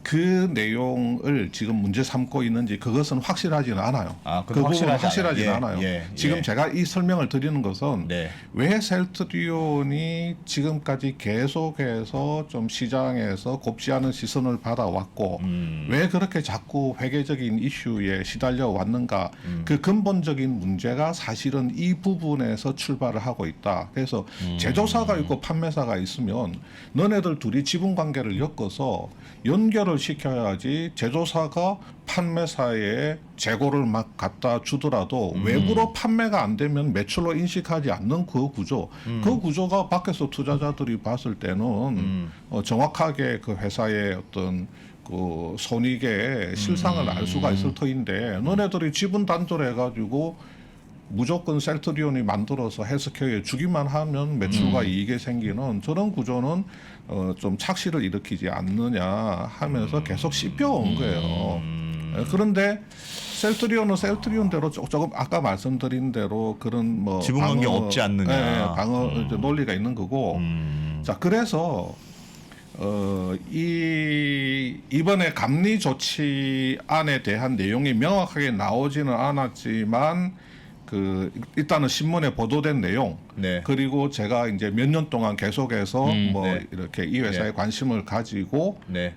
그 내용을 지금 문제 삼고 있는지 그것은 확실하지는 않아요. 아, 그 그건 부분은 확실하지 확실하지는 않아요. 않아요. 예, 지금 예. 제가 이 설명을 드리는 것은 네. 왜 셀트리온이 지금까지 계속해서 좀 시장에서 곱지 않은 시선을 받아왔고 왜 그렇게 자꾸 회계적인 이슈에 시달려 왔는가 그 근본적인 문제가 사실은 이 부분에서 출발을 하고 있다. 그래서 제조사가 있고 판매사가 있으면 너네들 둘이 지분 관계를 엮어서 연결을 시켜야지 제조사가 판매사에 재고를 막 갖다 주더라도 외부로 판매가 안 되면 매출로 인식하지 않는 그 구조. 그 구조가 밖에서 투자자들이 봤을 때는 정확하게 그 회사의 어떤 그 손익의 실상을 알 수가 있을 터인데 너네들이 지분 단절해가지고 무조건 셀트리온이 만들어서 헬스케어에 주기만 하면 매출과 이익이 생기는 저런 구조는 좀 착시를 일으키지 않느냐 하면서 계속 씹혀온 거예요. 그런데 셀트리온은 셀트리온대로 조금 아까 말씀드린 대로 그런 뭐 지분 관계 없지 않느냐. 방어 이제 논리가 있는 거고. 자 그래서 이번에 감리 조치안에 대한 내용이 명확하게 나오지는 않았지만 그 일단은 신문에 보도된 내용 네. 그리고 제가 이제 몇 년 동안 계속해서 뭐 네. 이렇게 이 회사에 네. 관심을 가지고 네.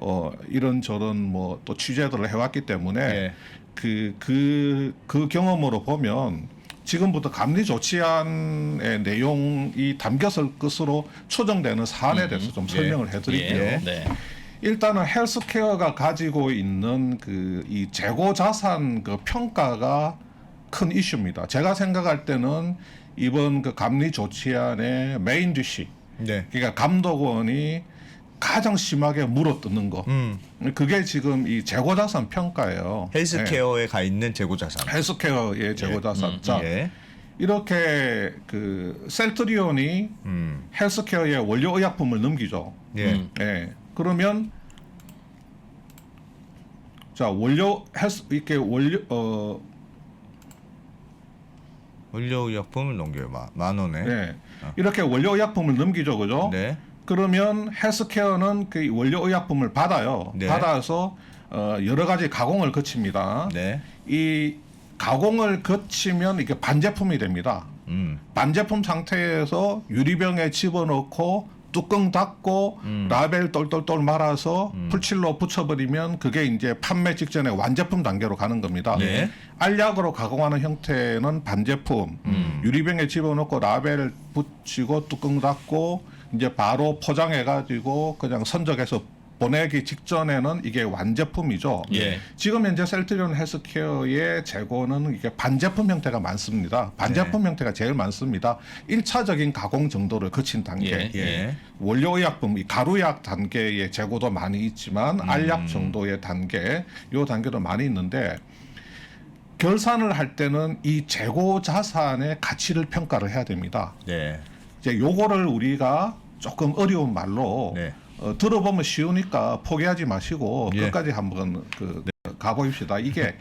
이런저런 뭐 또 취재들을 해왔기 때문에 네. 그 경험으로 보면 지금부터 감리 조치안의 내용이 담겼을 것으로 추정되는 사안에 대해서 좀 설명을 해드릴게요. 예. 네. 일단은 헬스케어가 가지고 있는 그 이 재고 자산 그 평가가 큰 이슈입니다. 제가 생각할 때는 이번 그 감리 조치안의 메인 디시, 네. 그러니까 감독원이 가장 심하게 물어뜯는 거. 그게 지금 이 재고 자산 평가예요. 헬스케어에 가 있는 재고 자산. 네. 헬스케어의 재고 자산. 자, 예. 이렇게 그 셀트리온이 헬스케어에 원료 의약품을 넘기죠. 예. 예. 그러면 자 원료 헬스 이렇게 원료의약품을 넘겨요. 만 원에. 네. 이렇게 원료 의약품을 넘기죠, 그죠? 네. 그러면 헬스케어는 그 원료 의약품을 받아요. 네. 받아서 여러 가지 가공을 거칩니다. 네. 이 가공을 거치면 이게 반제품이 됩니다. 반제품 상태에서 유리병에 집어넣고 뚜껑 닫고 라벨 똘똘똘 말아서 풀칠로 붙여버리면 그게 이제 판매 직전에 완제품 단계로 가는 겁니다. 네. 알약으로 가공하는 형태는 반제품, 유리병에 집어넣고 라벨 붙이고 뚜껑 닫고 이제 바로 포장해가지고 그냥 선적해서 보내기 직전에는 이게 완제품이죠. 예. 지금 현재 셀트리온 헬스케어의 재고는 이게 반제품 형태가 많습니다. 반제품 형태가 제일 많습니다. 1차적인 가공 정도를 거친 단계. 예. 예. 원료의약품, 이 가루약 단계의 재고도 많이 있지만 알약 정도의 단계, 요 단계도 많이 있는데 결산을 할 때는 이 재고 자산의 가치를 평가를 해야 됩니다. 네. 이제 요거를 우리가 조금 어려운 말로 네. 들어보면 쉬우니까 포기하지 마시고 예. 끝까지 한번 가보입시다. 이게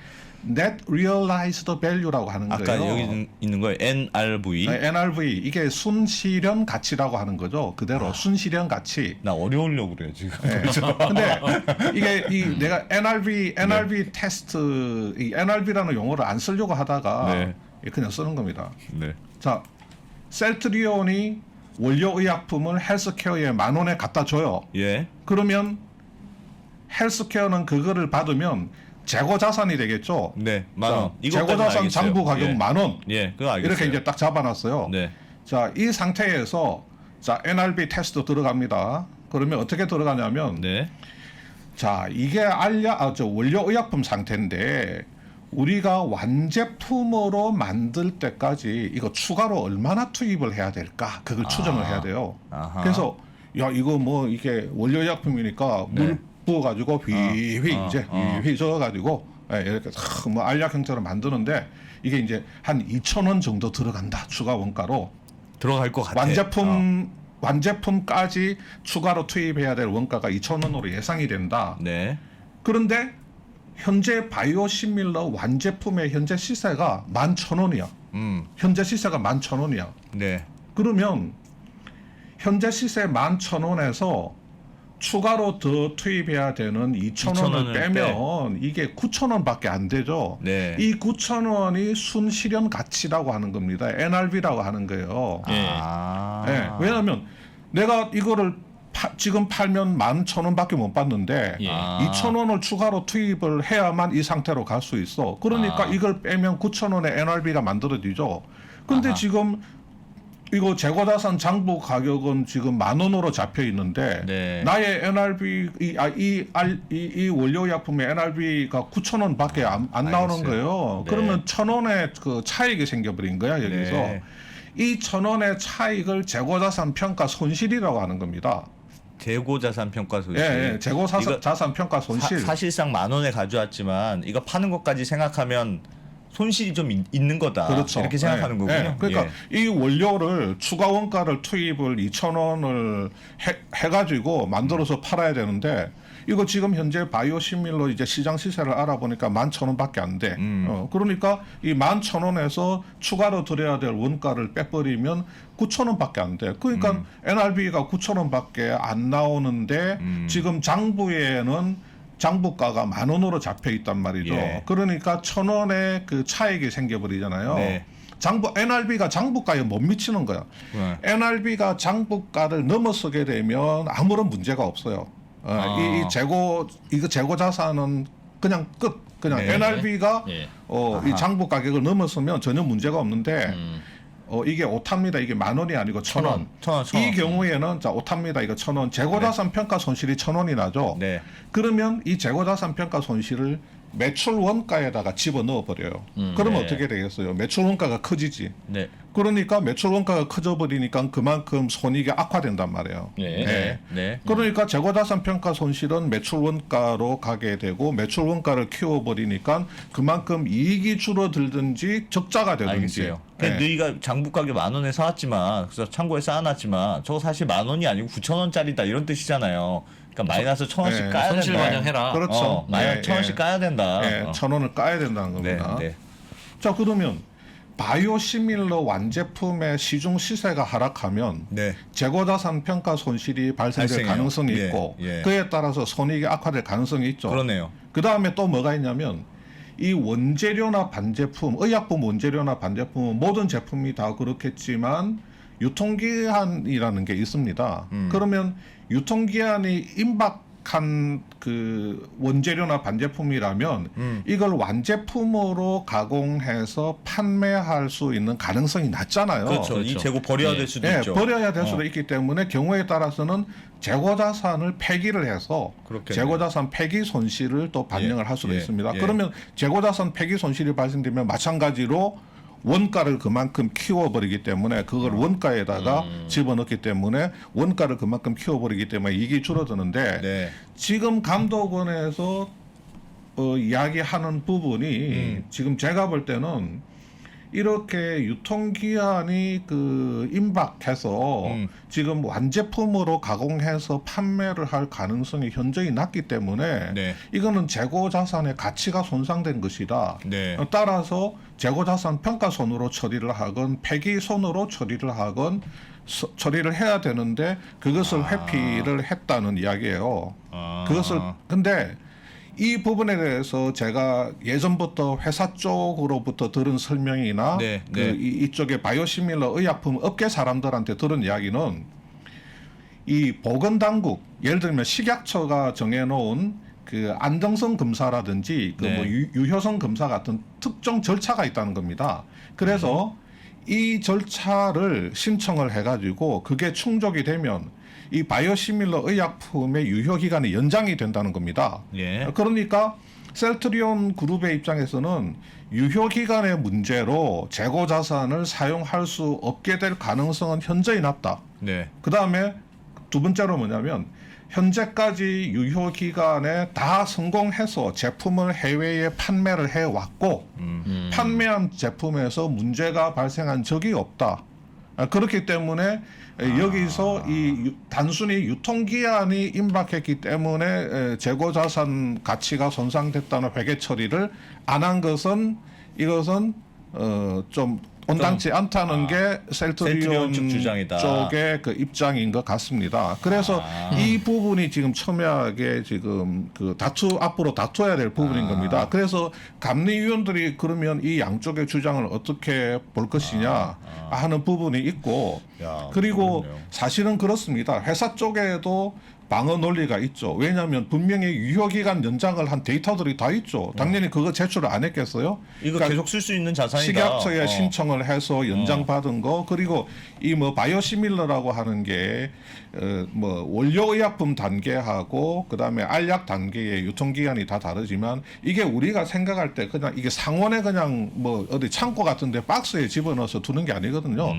Net Realized Value라고 하는 거예요. 아까 여기 있는 거예요. NRV. NRV 이게 순실현 가치라고 하는 거죠. 그대로 순실현 가치. 나 어려우려고 그래요 지금. 근데 이게 내가 NRV 테스트, 이 NRV라는 용어를 안 쓰려고 하다가 네. 그냥 쓰는 겁니다. 네. 자, 셀트리온이 원료의약품을 헬스케어에 10,000원에 갖다 줘요. 예. 그러면 헬스케어는 그거를 받으면 재고 자산이 되겠죠. 네. 10,000원. 재고 자산 장부 가격 10,000원. 예. 그거 알겠어요. 이렇게 이제 딱 잡아놨어요. 네. 자, 이 상태에서 자 NRV 테스트 들어갑니다. 그러면 어떻게 들어가냐면, 네. 자 이게 원료의약품 상태인데 우리가 완제품으로 만들 때까지 이거 추가로 얼마나 투입을 해야 될까? 그걸 추정을 해야 돼요. 아하. 그래서 야 이거 뭐 이게 원료의약품이니까 네. 물 부어가지고 휘휘 이제 휘휘 저어가지고 이렇게 뭐 알약 형태로 만드는데 이게 이제 한 2,000원 정도 들어간다 추가 원가로. 들어갈 것 같아. 완제품까지 추가로 투입해야 될 원가가 2,000원으로 예상이 된다. 네. 그런데 현재 바이오시밀러 완제품의 현재 시세가 11,000원이야. 현재 시세가 11,000원이야. 네. 그러면 현재 시세 11,000원에서 추가로 더 투입해야 되는 2,000원을 2,000원을 빼면 이게 9,000원밖에 안 되죠. 네. 이 9,000원이 순실현 가치라고 하는 겁니다. NRV라고 하는 거예요. 아. 네, 왜냐하면 내가 이거를 지금 팔면 11,000원밖에 못 받는데 예. 2,000원을 추가로 투입을 해야만 이 상태로 갈 수 있어. 그러니까 이걸 빼면 9,000원의 NRV가 만들어지죠. 근데 지금 이거 재고자산 장부 가격은 지금 10,000원으로 잡혀 있는데 네. 나의 NRV 이 원료약품의 NRV가 9,000원밖에 안 나오는 알겠어요. 거예요. 네. 그러면 1,000원의 그 차익이 생겨버린 거야 여기서. 네. 이 1,000원의 차익을 재고자산 평가 손실이라고 하는 겁니다. 재고자산 평가 손실. 예, 재고자산 이거 평가 손실. 사실상 10,000원에 가져왔지만 이거 파는 것까지 생각하면 손실이 좀 있는 거다. 그렇죠. 이렇게 생각하는 예, 거군요. 예. 그러니까 이 원료를 추가 원가를 투입을 2,000원을 해가지고 만들어서 팔아야 되는데 이거 지금 현재 바이오시밀러 이제 시장 시세를 알아보니까 11,000원밖에 안 돼. 그러니까 이 11,000원에서 추가로 들여야 될 원가를 빼버리면 9,000원밖에 안 돼. 그러니까 NRV가 9,000원밖에 안 나오는데 지금 장부에는 장부가가 10,000원으로 잡혀 있단 말이죠. 예. 그러니까 1,000원의 그 차익이 생겨버리잖아요. 네. NRV가 장부가에 못 미치는 거야. 네. NRV가 장부가를 넘어서게 되면 아무런 문제가 없어요. 이 재고 자산은 그냥 끝. 그냥 네. NRV가 예. 이 장부 가격을 넘어서면 전혀 문제가 없는데 이게 오타입니다. 이게 10,000원이 아니고 1,000원. 1,000원. 이 경우에는 자 오타입니다. 이거 1,000원. 재고자산 평가 손실이 1,000원이 나죠. 네. 그러면 이 재고자산 평가 손실을 매출 원가에다가 집어넣어 버려요. 그러면 네. 어떻게 되겠어요? 매출 원가가 커지지. 네. 그러니까 매출 원가가 커져 버리니까 그만큼 손익이 악화된단 말이에요. 예. 네. 네. 그러니까 재고자산 평가 손실은 매출 원가로 가게 되고 매출 원가를 키워 버리니까 그만큼 이익이 줄어들든지 적자가 되든지. 알겠어요. 너희가 장부 가격 10,000원에 사왔지만 그래서 창고에 쌓아놨지만 저거 사실 10,000원이 아니고 9,000원짜리다 이런 뜻이잖아요. 그러니까 마이너스 1,000원씩 네. 까야 손실 된다. 반영해라. 그렇죠. 마이너스 1,000원씩 까야 된다. 1,000원을 까야 된다는 네. 겁니다. 네. 자 그러면 바이오시밀러 완제품의 시중 시세가 하락하면 네. 재고자산 평가 손실이 발생될 발생해요. 가능성이 예, 있고 예. 그에 따라서 손익이 악화될 가능성이 있죠. 그러네요. 그 다음에 또 뭐가 있냐면 이 원재료나 반제품, 의약품 원재료나 반제품은 모든 제품이 다 그렇겠지만 유통기한이라는 게 있습니다. 그러면 유통기한이 임박한 그 원재료나 반제품이라면 이걸 완제품으로 가공해서 판매할 수 있는 가능성이 낮잖아요. 그렇죠. 이 재고 버려야 될 수도 예, 있죠. 버려야 될 수도 있기 때문에 경우에 따라서는 재고자산을 폐기를 해서 그렇겠네요. 재고자산 폐기 손실을 또 반영을 할 수도 예, 있습니다. 예. 그러면 재고자산 폐기 손실이 발생되면 마찬가지로 원가를 그만큼 키워버리기 때문에 그걸 원가에다가 집어넣기 때문에 원가를 그만큼 키워버리기 때문에 이익이 줄어드는데 네. 지금 감독원에서 이야기하는 부분이 지금 제가 볼 때는 이렇게 유통기한이 임박해서 지금 완제품으로 가공해서 판매를 할 가능성이 현저히 낮기 때문에 네. 이거는 재고자산의 가치가 손상된 것이다. 네. 따라서 재고자산 평가손으로 처리를 하건 폐기손으로 처리를 하건 처리를 해야 되는데 그것을 회피를 했다는 이야기예요. 그것을 근데 이 부분에 대해서 제가 예전부터 회사 쪽으로부터 들은 설명이나 네, 네. 이쪽에 바이오시밀러 의약품 업계 사람들한테 들은 이야기는 이 보건당국 예를 들면 식약처가 정해놓은 그 안정성 검사라든지 그 네. 뭐 유효성 검사 같은 특정 절차가 있다는 겁니다. 그래서 이 절차를 신청을 해가지고 그게 충족이 되면 이 바이오시밀러 의약품의 유효 기간이 연장이 된다는 겁니다. 예. 그러니까 셀트리온 그룹의 입장에서는 유효 기간의 문제로 재고 자산을 사용할 수 없게 될 가능성은 현저히 낮다. 네. 그 다음에 두 번째로 뭐냐면 현재까지 유효 기간에 다 성공해서 제품을 해외에 판매를 해왔고 판매한 제품에서 문제가 발생한 적이 없다. 그렇기 때문에 여기서 단순히 유통기한이 임박했기 때문에 재고자산 가치가 손상됐다는 회계 처리를 안 한 것은 이것은 좀 온당치 않다는 게 셀트리온 셀트리온 주장이다. 쪽의 그 입장인 것 같습니다. 그래서 이 부분이 지금 첨예하게 지금 그 앞으로 다투어야 될 부분인 겁니다. 그래서 감리위원들이 그러면 이 양쪽의 주장을 어떻게 볼 것이냐 하는 부분이 있고 야, 그리고 그렇네요. 사실은 그렇습니다. 회사 쪽에도 방어 논리가 있죠. 왜냐하면 분명히 유효기간 연장을 한 데이터들이 다 있죠. 당연히 그거 제출을 안 했겠어요? 이거 그러니까 계속 쓸 수 있는 자산이다. 식약처에 신청을 해서 연장받은 거 그리고 이 뭐 바이오시밀러라고 하는 게 뭐 원료의약품 단계하고 그다음에 알약 단계의 유통기간이 다 다르지만 이게 우리가 생각할 때 그냥 이게 상온에 그냥 뭐 어디 창고 같은데 박스에 집어넣어서 두는 게 아니거든요.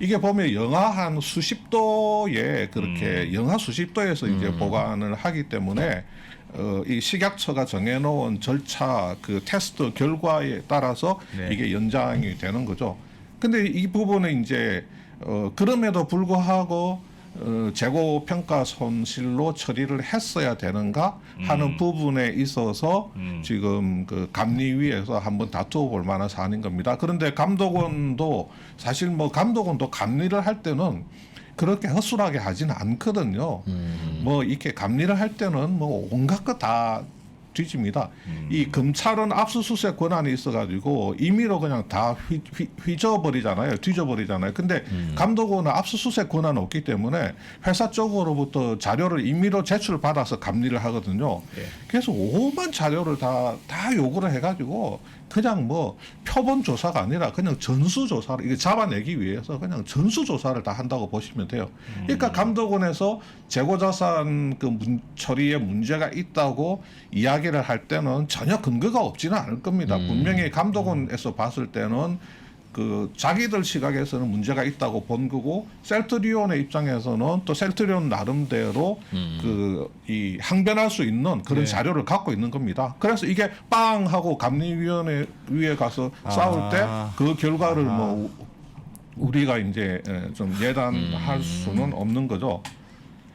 이게 보면 영하 한 수십 도에 그렇게 영하 수십 도에서 이제 보관을 하기 때문에 이 식약처가 정해놓은 절차 그 테스트 결과에 따라서 네. 이게 연장이 되는 거죠. 근데 이 부분은 이제 그럼에도 불구하고 재고 평가 손실로 처리를 했어야 되는가 하는 부분에 있어서 지금 그 감리위에서 한번 다투어 볼 만한 사안인 겁니다. 그런데 감독원도 사실 뭐 감독원도 감리를 할 때는 그렇게 허술하게 하지는 않거든요. 뭐 이렇게 감리를 할 때는 뭐 온갖 거 다 뒤집니다. 이 검찰은 압수수색 권한이 있어가지고 임의로 그냥 다 휘저버리잖아요. 뒤져버리잖아요. 근데 감독원은 압수수색 권한이 없기 때문에 회사 쪽으로부터 자료를 임의로 제출받아서 감리를 하거든요. 예. 그래서 오만 자료를 다 요구를 해가지고 그냥 뭐 표본 조사가 아니라 그냥 전수 조사를 이게 잡아내기 위해서 그냥 전수 조사를 다 한다고 보시면 돼요. 그러니까 감독원에서 재고자산 그 처리에 문제가 있다고 이야기를 할 때는 전혀 근거가 없지는 않을 겁니다. 분명히 감독원에서 봤을 때는 그 자기들 시각에서는 문제가 있다고 본 거고 셀트리온의 입장에서는 또 셀트리온 나름대로 그 이 항변할 수 있는 그런 네. 자료를 갖고 있는 겁니다. 그래서 이게 빵 하고 감리위원회 위에 가서 싸울 때 그 결과를 뭐 우리가 이제 좀 예단할 수는 없는 거죠.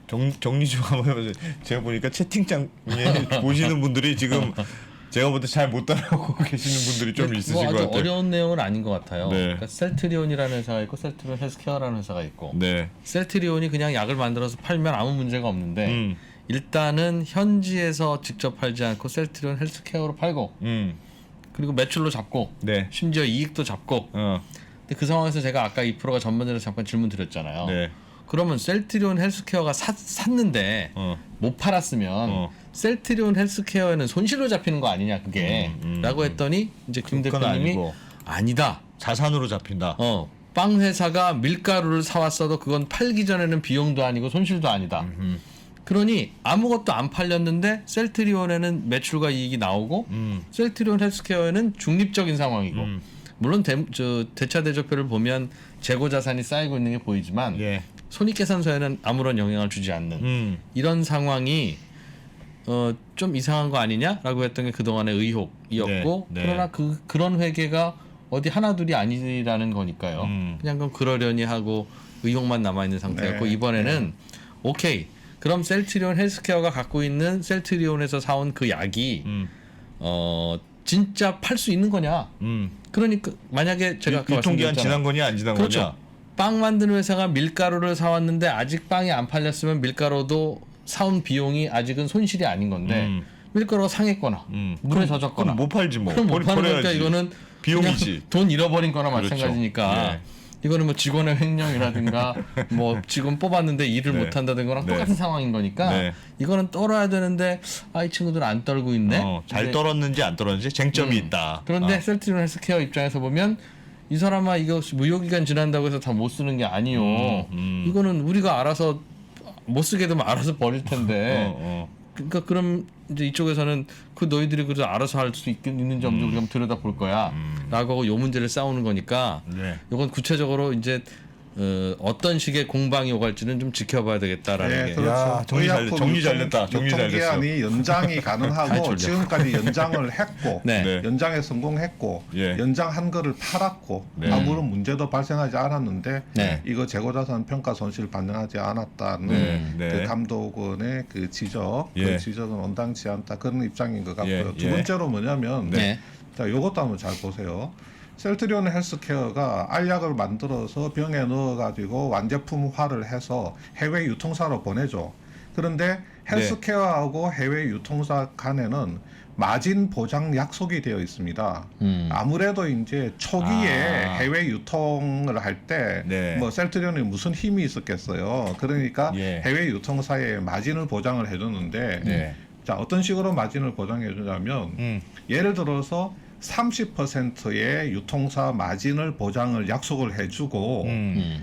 정리 좀 한번 해보세요. 제가 보니까 채팅창에 보시는 분들이 지금 제가 볼 때 잘 못 따라오고 계시는 분들이 좀 있으신 뭐 것 아주 같아요. 어려운 내용은 아닌 것 같아요. 네. 그러니까 셀트리온이라는 회사가 있고 셀트리온 헬스케어라는 회사가 있고 네. 셀트리온이 그냥 약을 만들어서 팔면 아무 문제가 없는데 일단은 현지에서 직접 팔지 않고 셀트리온 헬스케어로 팔고 그리고 매출로 잡고 네. 심지어 이익도 잡고 근데 그 상황에서 제가 아까 2%가 전문적으로 잠깐 질문 드렸잖아요. 네. 그러면 셀트리온 헬스케어가 샀는데 못 팔았으면 셀트리온 헬스케어에는 손실로 잡히는 거 아니냐 그게 라고 했더니 이제 김 그건 대표님이 아니고. 아니다. 자산으로 잡힌다. 빵 회사가 밀가루를 사왔어도 그건 팔기 전에는 비용도 아니고 손실도 아니다. 그러니 아무것도 안 팔렸는데 셀트리온에는 매출과 이익이 나오고 셀트리온 헬스케어에는 중립적인 상황이고 물론 대차 대조표를 보면 재고 자산이 쌓이고 있는 게 보이지만 예. 손익계산서에는 아무런 영향을 주지 않는 이런 상황이 좀 이상한 거 아니냐라고 했던 게 그동안의 의혹이었고 네, 네. 그러나 그런 회계가 어디 하나둘이 아니라는 거니까요. 그냥 그건 그러려니 하고 의혹만 남아 있는 상태였고 네. 이번에는 오케이. 그럼 셀트리온 헬스케어가 갖고 있는 셀트리온에서 사온 그 약이 진짜 팔 수 있는 거냐? 그러니까 만약에 제가 아까 유통기한 말씀드렸잖아요. 지난 거냐 안 지난 그렇죠. 거냐? 빵 만드는 회사가 밀가루를 사왔는데 아직 빵이 안 팔렸으면 밀가루도 사온 비용이 아직은 손실이 아닌 건데 밀가루가 상했거나 물에 젖었거나 그럼 못 팔지 뭐. 그럼 못 파는 거니까 버려야지. 이거는 비용이지. 그냥 돈 잃어버린 거나 그렇죠. 마찬가지니까 예. 이거는 뭐 직원의 횡령이라든가 뭐 직원 뽑았는데 일을 네. 못 한다는 거랑 네. 똑같은 상황인 거니까 네. 이거는 떨어야 되는데 이 친구들은 안 떨고 있네. 잘 근데 떨었는지 안 떨었는지 쟁점이 있다. 그런데 셀트리온 헬스케어 입장에서 보면 이 사람아 이거 무효기간 지난다고 해서 다 못 쓰는 게 아니요. 이거는 우리가 알아서 못 쓰게 되면 알아서 버릴 텐데. 그러니까 그럼 이제 이쪽에서는 그 너희들이 그래서 알아서 할 수 있는지 없는지 우리가 한번 들여다 볼 거야. 라고 하고 요 문제를 싸우는 거니까 네. 이건 구체적으로 이제 어떤 식의 공방이 오갈지는 좀 지켜봐야 되겠다라는 게. 그렇죠. 야, 정리 잘 됐- 정리 잘 됐다. 정리 잘 됐어. 유통기한이 연장이 아이, 가능하고 졸려. 지금까지 연장을 했고 네. 네. 연장에 성공했고 예. 연장한 거를 팔았고 네. 아무런 문제도 발생하지 않았는데 네. 이거 재고자산 평가 손실 반영하지 않았다는 네. 네. 그 감독원의 그 지적, 예. 그 지적은 온당치 않다 그런 입장인 것 같고요. 예. 두 예. 번째로 뭐냐면 네. 자, 요것도 한번 잘 보세요. 셀트리온 헬스케어가 알약을 만들어서 병에 넣어가지고 완제품화를 해서 해외 유통사로 보내죠. 그런데 헬스케어하고 해외 유통사 간에는 마진 보장 약속이 되어 있습니다. 아무래도 이제 초기에 해외 유통을 할 때 네. 뭐 셀트리온이 무슨 힘이 있었겠어요. 그러니까 예. 해외 유통사에 마진을 보장을 해줬는데 네. 자 어떤 식으로 마진을 보장해 주냐면 예를 들어서 30%의 유통사 마진을 보장을 약속을 해주고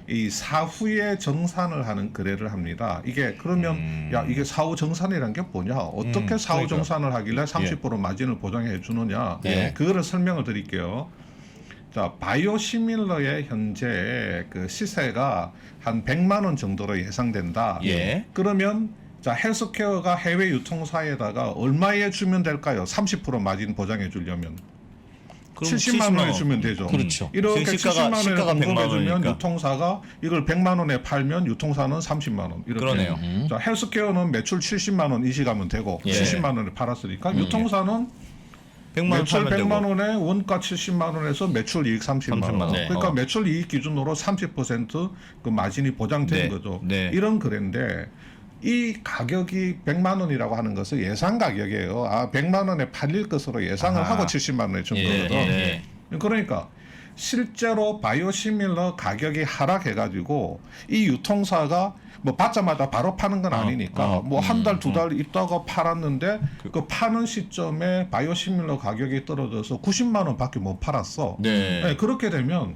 이 사후에 정산을 하는 거래를 합니다. 이게 그러면 야 이게 사후 정산이란 게 뭐냐? 어떻게 사후 그러니까. 정산을 하길래 30% 마진을 보장해 주느냐? 예. 그거를 설명을 드릴게요. 자 바이오시밀러의 현재 그 시세가 한 100만 원 정도로 예상된다. 예. 그러면 자 헬스케어가 해외 유통사에다가 얼마에 주면 될까요? 30% 마진 보장해 주려면 그럼 70만 원에 70만 주면 되죠. 그렇죠. 이렇게 시가가 70만 원에 100만 공급해 주면 원이니까. 유통사가 이걸 100만 원에 팔면 유통사는 30만 원. 이렇게. 그러네요. 자 헬스케어는 매출 70만 원 이 시가면 되고 예. 70만 원에 팔았으니까 유통사는 100만 원 매출 팔면 100만 되고. 원에 원가 70만 원에서 매출 이익 30만 30만 원. 원. 네. 그러니까 어. 매출 이익 기준으로 30%그 마진이 보장된 네. 거죠. 네. 이런 거래인데 이 가격이 100만 원이라고 하는 것은 예상 가격이에요. 100만 원에 팔릴 것으로 예상을 아하. 하고 70만 원에 준 예, 거거든. 예. 그러니까 실제로 바이오시밀러 가격이 하락해가지고 이 유통사가 뭐 받자마자 바로 파는 건 아니니까 뭐 한 달 두 달 있다가 팔았는데 그 파는 시점에 바이오시밀러 가격이 떨어져서 90만 원밖에 못 팔았어. 네. 네, 그렇게 되면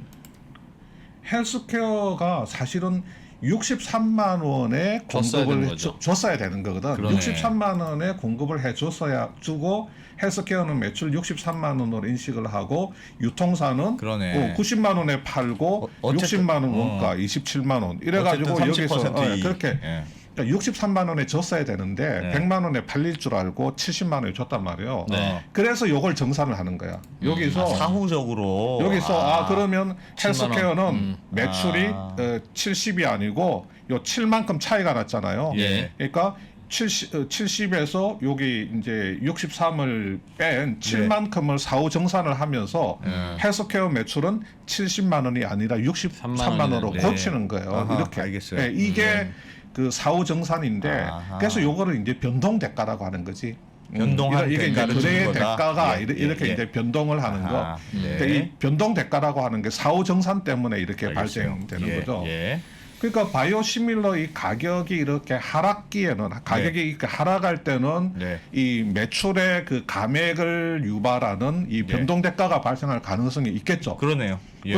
헬스케어가 사실은 63만 원에 줬어야 공급을 되는 거죠. 줬어야 되는 거거든. 그러네. 63만 원에 공급을 해줬어야 주고 헬스케어는 매출 63만 원으로 인식을 하고 유통사는 그러네. 90만 원에 팔고 어쨌든- 60만 원 원가 27만 원 이래가지고 어쨌든 여기서 30% 이익. 그렇게 예. 그러니까 63만 원에 줬어야 되는데 네. 100만 원에 팔릴 줄 알고 70만 원에 줬단 말이에요. 네. 그래서 요걸 정산을 하는 거야. 여기서 사후적으로 여기서 그러면 7만 원. 헬스케어는 매출이 아. 70이 아니고 요 7만큼 차이가 났잖아요. 예. 그러니까 70에서 여기 이제 63을 뺀 7만큼을 사후 정산을 하면서 헬스케어 매출은 70만 원이 아니라 63만 원으로 네. 고치는 거예요. 아하, 이렇게. 알겠어요. 네, 이게 그 사후 정산인데 아하. 그래서 요거를 이제 변동 대가라고 하는 거지. 변동한 이게 이제 대가를 거래의 주는 거다. 대가가 예, 이렇게 예, 이제 예. 변동을 하는 거. 아하, 네. 그러니까 이 변동 대가라고 하는 게 사후 정산 때문에 이렇게 알겠어요. 발생되는 예, 거죠. 예. 그러니까 바이오시밀러 이 가격이 이렇게 하락기에는 가격이 이렇게 하락할 때는 네. 이 매출의 그 감액을 유발하는 이 변동 대가가 발생할 가능성이 있겠죠. 그러네요. 예.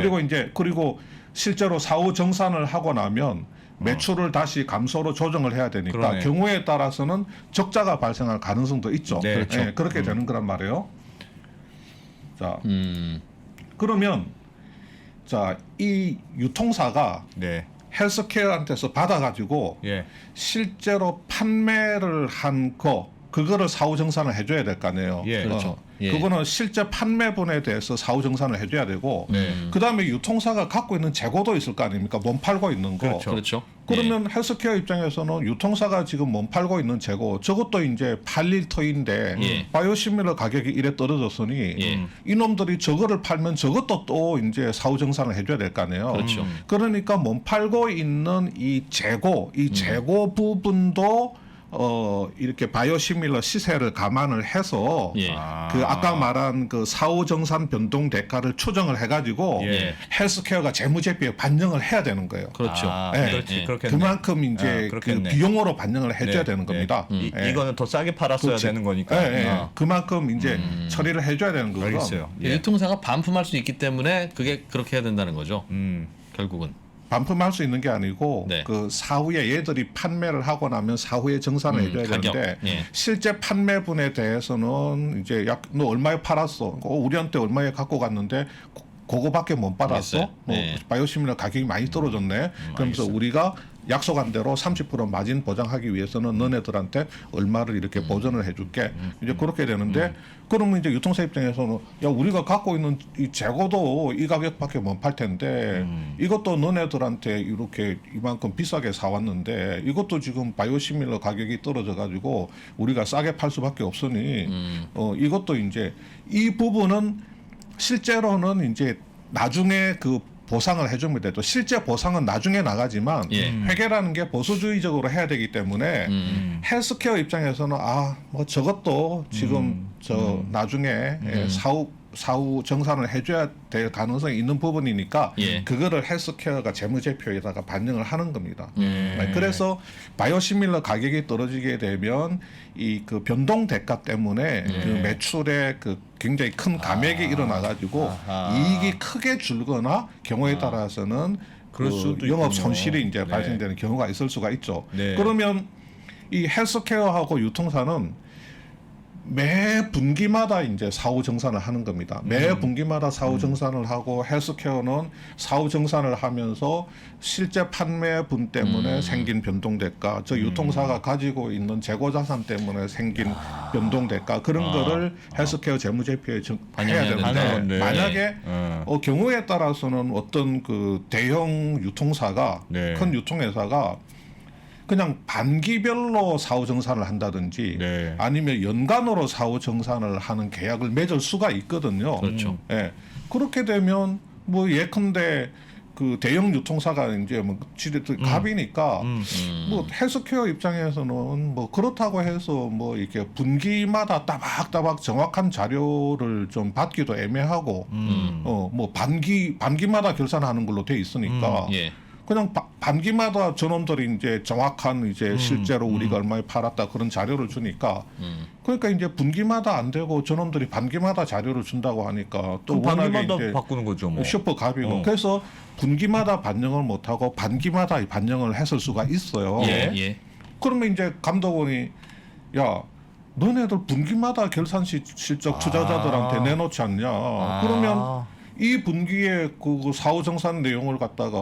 그리고 실제로 사후 정산을 하고 나면 매출을 다시 감소로 조정을 해야 되니까 그러네. 경우에 따라서는 적자가 발생할 가능성도 있죠. 네, 그렇죠. 예, 그렇게 되는 거란 말이에요. 자, 음. 그러면 자, 이 유통사가 네. 헬스케어한테서 받아가지고 예. 실제로 판매를 한 그거를 사후 정산을 해줘야 될 거 아니에요. 예. 그렇죠. 예. 그거는 실제 판매분에 대해서 사후 정산을 해줘야 되고 네. 그다음에 유통사가 갖고 있는 재고도 있을 거 아닙니까? 몸 팔고 있는 거. 그렇죠. 그러면 헬스케어 입장에서는 유통사가 지금 몸 팔고 있는 재고 저것도 이제 팔릴 터인데 예. 바이오시밀러 가격이 이래 떨어졌으니 예. 이놈들이 저거를 팔면 저것도 또 이제 사후 정산을 해줘야 될 거 아니에요. 그렇죠. 그러니까 몸 팔고 있는 이 재고 부분도 이렇게 바이오시밀러 시세를 감안을 해서 예. 그 아까 말한 그 사후 정산 변동 대가를 추정을 해가지고 예. 헬스케어가 재무제표에 반영을 해야 되는 거예요. 그렇죠. 네. 그렇지, 예. 그렇겠네. 그만큼 이제 그 그렇겠네. 비용으로 반영을 해줘야 네, 되는 겁니다. 네. 예. 이거는 더 싸게 팔았어야 그렇지. 되는 거니까. 예, 예. 아. 그만큼 이제 처리를 해줘야 되는 거고. 알겠어요. 예. 유통사가 반품할 수 있기 때문에 그게 그렇게 해야 된다는 거죠. 결국은. 반품할 수 있는 게 아니고 네. 그 사후에 얘들이 판매를 하고 나면 사후에 정산을 해줘야 가격. 되는데 예. 실제 판매분에 대해서는 이제 약 너 얼마에 팔았어? 우리한테 얼마에 갖고 갔는데 그거밖에 못 받았어? 알겠어요. 뭐 네. 바이오시밀러 가격이 많이 떨어졌네. 그러면서 우리가 약속한 대로 30% 마진 보장하기 위해서는 너네들한테 얼마를 이렇게 보전을 해줄게. 이제 그렇게 되는데 그러면 이제 유통사 입장에서는 야 우리가 갖고 있는 이 재고도 이 가격밖에 못 팔 텐데 이것도 너네들한테 이렇게 이만큼 비싸게 사왔는데 이것도 지금 바이오시밀러 가격이 떨어져 가지고 우리가 싸게 팔 수밖에 없으니 이것도 이제 이 부분은 실제로는 이제 나중에 그 보상을 해줍니다. 또 실제 보상은 나중에 나가지만 예. 회계라는 게 보수주의적으로 해야 되기 때문에 헬스케어 입장에서는 뭐 저것도 지금 나중에 사후 정산을 해줘야 될 가능성이 있는 부분이니까 예. 그거를 헬스케어가 재무제표에다가 반영을 하는 겁니다. 그래서 바이오시밀러 가격이 떨어지게 되면 이 그 변동 대가 때문에 그 매출에 그 굉장히 큰 감액이 일어나가지고 이익이 크게 줄거나 경우에 따라서는 그럴 그 수도 영업 있군요. 손실이 이제 네. 발생되는 경우가 있을 수가 있죠. 네. 그러면 이 헬스케어하고 유통사는 매 분기마다 이제 사후 정산을 하는 겁니다. 매 분기마다 사후 정산을 하고 헬스케어는 사후 정산을 하면서 실제 판매분 때문에 생긴 변동 대가, 저 유통사가 가지고 있는 재고 자산 때문에 생긴 변동 대가 그런 거를 헬스케어 재무제표에 해야 반영해야 되는 되는데 건데. 만약에 예. 경우에 따라서는 어떤 그 대형 유통사가 네. 큰 유통회사가 그냥 반기별로 사후 정산을 한다든지 네. 아니면 연간으로 사후 정산을 하는 계약을 맺을 수가 있거든요. 그렇죠. 예. 그렇게 되면 뭐 예컨대 그 대형 유통사가 이제 뭐 갑이니까 뭐 헬스케어 입장에서는 뭐 그렇다고 해서 뭐 이렇게 분기마다 따박따박 정확한 자료를 좀 받기도 애매하고 뭐 반기마다 결산하는 걸로 돼 있으니까 예. 그냥 반기마다 저놈들이 이제 정확한 이제 실제로 우리가 얼마에 팔았다 그런 자료를 주니까 그러니까 이제 분기마다 안 되고 저놈들이 반기마다 자료를 준다고 하니까 또 그럼 워낙에 반기마다 이제 바꾸는 거죠, 뭐. 슈퍼 갑이고 그래서 분기마다 반영을 못 하고 반기마다 반영을 했을 수가 있어요. 예. 예. 그러면 이제 감독원이 야 너네들 분기마다 결산 실적 투자자들한테 내놓지 않냐? 그러면 이 분기에 그 사후 정산 내용을 갖다가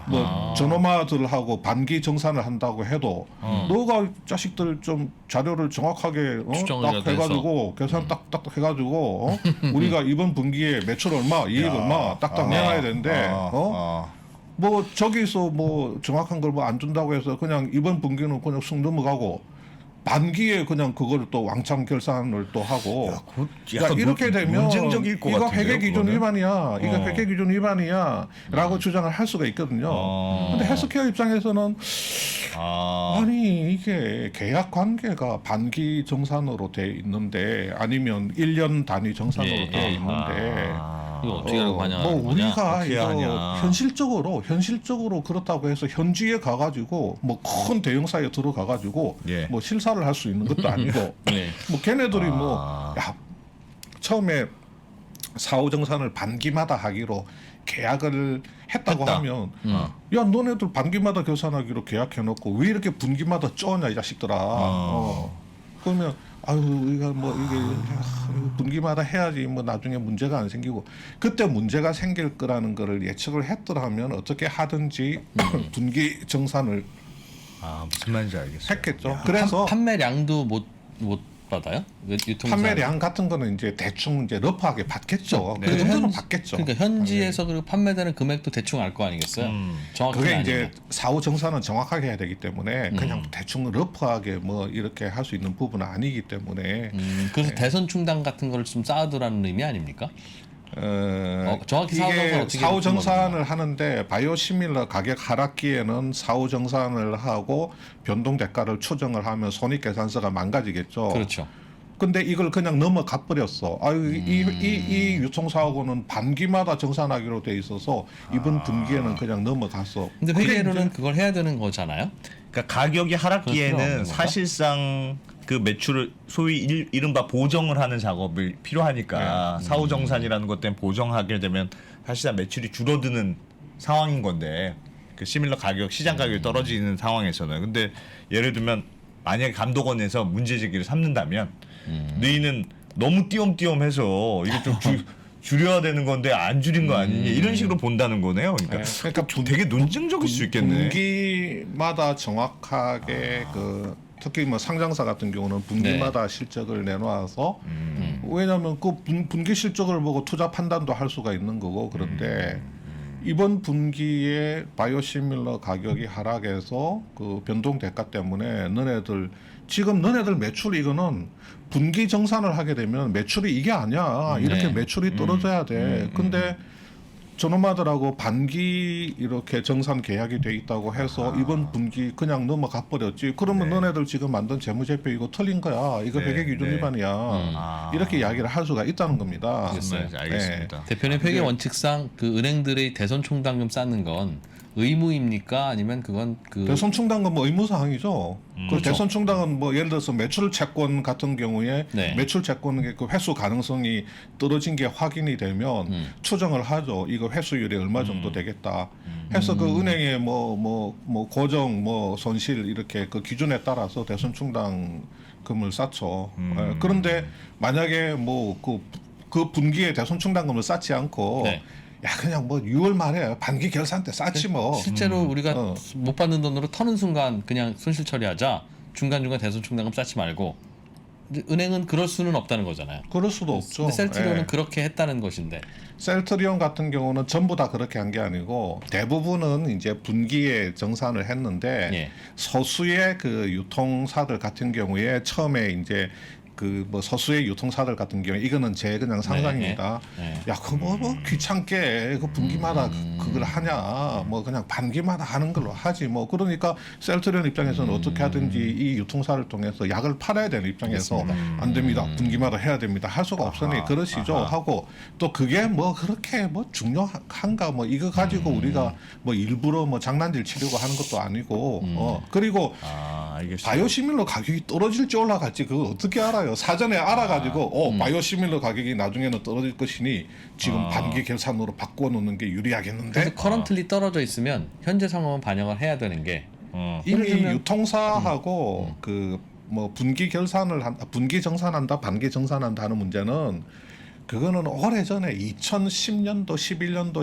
뭐 저놈아들하고 반기 정산을 한다고 해도 너가 자식들 좀 자료를 정확하게 추정을 딱 해가지고 계산 딱딱 해가지고 우리가 이번 분기에 매출 얼마, 이익 얼마 딱딱 내놔야 되는데 뭐 저기서 뭐 정확한 걸 뭐 안 준다고 해서 그냥 이번 분기는 그냥 쑥 넘어가고 반기에 그냥 그걸 또 왕창 결산을 또 하고 약간 이렇게 되면 논쟁적일 것 이거 같은데요, 회계 기준 그거는? 위반이야. 이거 회계 기준 위반이야라고 주장을 할 수가 있거든요. 근데 헬스케어 입장에서는 아니 이게 계약 관계가 반기 정산으로 돼 있는데 아니면 1년 단위 정산으로 예, 돼 예. 있는데 이거 어떻게 하고 반영하는 뭐 거냐? 우리가 어떻게 이거 하냐. 현실적으로 그렇다고 해서 현지에 가가지고 뭐 큰 대형사에 들어가가지고 예. 뭐 실사를 할 수 있는 것도 아니고 예. 뭐 걔네들이 처음에 사후 정산을 반기마다 하기로 계약을 했다고 했다. 하면 야 너네들 반기마다 결산하기로 계약해놓고 왜 이렇게 분기마다 쪼냐 이 자식들아. 그러면 아유 우리가 뭐 이게 분기마다 해야지 뭐 나중에 문제가 안 생기고 그때 문제가 생길 거라는 거를 예측을 했더라면 어떻게 하든지 분기 정산을 무슨 말인지 알겠어요. 했겠죠. 그래서 판매량도 못 받아요? 유통사 판매량 같은 거는 이제 대충 이제 러프하게 받겠죠. 그 정도는 받겠죠. 그러니까 현지에서 그리고 판매되는 금액도 대충 알 거 아니겠어요? 정확히는 그게 이제 아니면. 사후 정산은 정확하게 해야 되기 때문에 그냥 대충 러프하게 뭐 이렇게 할 수 있는 부분은 아니기 때문에 그래서 대선 충당 같은 걸 좀 쌓아두라는 의미 아닙니까? 정확히 이게 사후 정산을 모르겠지만. 하는데 바이오시밀러 가격 하락기에는 사후 정산을 하고 변동 대가를 추정을 하면 손익계산서가 망가지겠죠. 그렇죠. 근데 이걸 그냥 넘어가 버렸어. 아유 이 유통사하고는 반기마다 정산하기로 돼 있어서 이번 분기에는 그냥 넘어갔어. 근데 그게 회계로는 이제 그걸 해야 되는 거잖아요. 그러니까 가격이 그럴 필요 하락기에는 없는 건가? 사실상 그 매출을 소위 이른바 보정을 하는 작업이 필요하니까 사후 정산이라는 것 때문에 보정하게 되면 사실상 매출이 줄어드는 상황인 건데 그 시밀러 가격 시장 가격이 떨어지는 상황에서는 근데 예를 들면 만약에 감독원에서 문제 제기를 삼는다면 너희는 너무 띄엄띄엄해서 이게 좀 줄여야 되는 건데 안 줄인 거 아니니 이런 식으로 본다는 거네요. 그러니까, 그러니까 되게 논증적일 수 있겠네. 분기마다 정확하게 그 특히 뭐 상장사 같은 경우는 분기마다 실적을 내놓아서 왜냐하면 그 분기 실적을 보고 투자 판단도 할 수가 있는 거고 그런데 이번 분기에 바이오시밀러 가격이 하락해서 그 변동 대가 때문에 너네들 매출 이거는 분기 정산을 하게 되면 매출이 이게 아니야. 이렇게 네. 매출이 떨어져야 돼. 근데 저놈아들하고 반기 이렇게 정산 계약이 돼 있다고 해서 이번 분기 그냥 넘어가 버렸지. 그러면 너네들 지금 만든 재무제표 이거 틀린 거야. 이거 네, 회계 기준 네. 위반이야. 이렇게 이야기를 할 수가 있다는 겁니다. 무슨 말인지 알겠습니다. 대표님 회계 원칙상 그 은행들의 대선 충당금 쌓는 건 의무입니까? 아니면 그건 그 대선 충당은 뭐 의무사항이죠. 그 그렇죠. 대선 충당은 뭐 예를 들어서 매출 채권 같은 경우에 네. 매출 채권의 그 회수 가능성이 떨어진 게 확인이 되면 추정을 하죠. 이거 회수율이 얼마 정도 되겠다. 해서 그 은행의 뭐 고정 뭐 손실 이렇게 그 기준에 따라서 대선 충당금을 쌓죠. 그런데 만약에 뭐 그 분기에 대선 충당금을 쌓지 않고 네. 야 그냥 뭐 6월 말에 반기 결산 때 쌓지 뭐. 실제로 우리가 못 받는 돈으로 터는 순간 그냥 손실 처리하자. 중간중간 대선 충당금 쌓지 말고. 근데 은행은 그럴 수는 없다는 거잖아요. 그럴 수도 없죠. 근데 셀트리온은 예. 그렇게 했다는 것인데. 셀트리온 같은 경우는 전부 다 그렇게 한 게 아니고 대부분은 이제 분기에 정산을 했는데 예. 소수의 그 유통사들 같은 경우에 처음에 이제 그 뭐 소수의 유통사들 같은 경우에 이거는 제 그냥 상상입니다. 네. 야, 그 뭐 귀찮게 그 분기마다 그걸 하냐? 뭐 그냥 반기마다 하는 걸로 하지 뭐. 그러니까 셀트리온 입장에서는 어떻게 하든지 이 유통사를 통해서 약을 팔아야 되는 입장에서 안 됩니다. 분기마다 해야 됩니다. 할 수가 없으니 그러시죠 하고 또 그게 뭐 그렇게 뭐 중요한가 뭐 이거 가지고 우리가 뭐 일부러 뭐 장난질 치려고 하는 것도 아니고 그리고 알겠습니다. 바이오시밀러 가격이 떨어질지 올라갈지 그거 어떻게 알아요? 사전에 알아가지고 바이오시밀러 가격이 나중에는 떨어질 것이니 지금 반기 결산으로 바꿔놓는 게 유리하겠는데 그래서 커런틀리 떨어져 있으면 현재 상황은 반영을 해야 되는 게 이미 예를 들면- 유통사하고 그 뭐 분기 정산한다 반기 정산한다 하는 문제는 그거는 오래전에 2010년도, 11년도,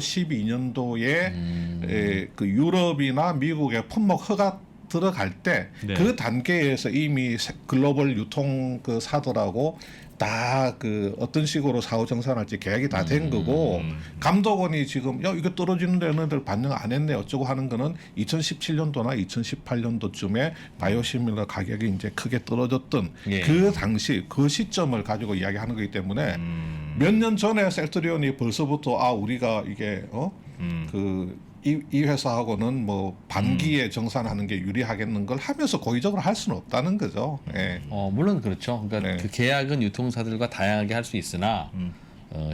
12년도에 그 유럽이나 미국의 품목 허가 들어갈 때 네. 그 단계에서 이미 글로벌 유통 그 사들하고 다 그 어떤 식으로 사후 정산할지 계획이 다 된 거고 감독원이 지금 야 이거 떨어지는데 너희들 반영 안 했네 어쩌고 하는 거는 2017년도나 2018년도쯤에 바이오시밀러 가격이 이제 크게 떨어졌던 예. 그 당시 그 시점을 가지고 이야기하는 거기 때문에 몇 년 전에 셀트리온이 벌써부터 우리가 이게 이 회사하고는 뭐 반기에 정산하는 게 유리하겠는 걸 하면서 고의적으로 할 수는 없다는 거죠. 예. 물론 그렇죠. 그러니까 네. 그 계약은 유통사들과 다양하게 할 수 있으나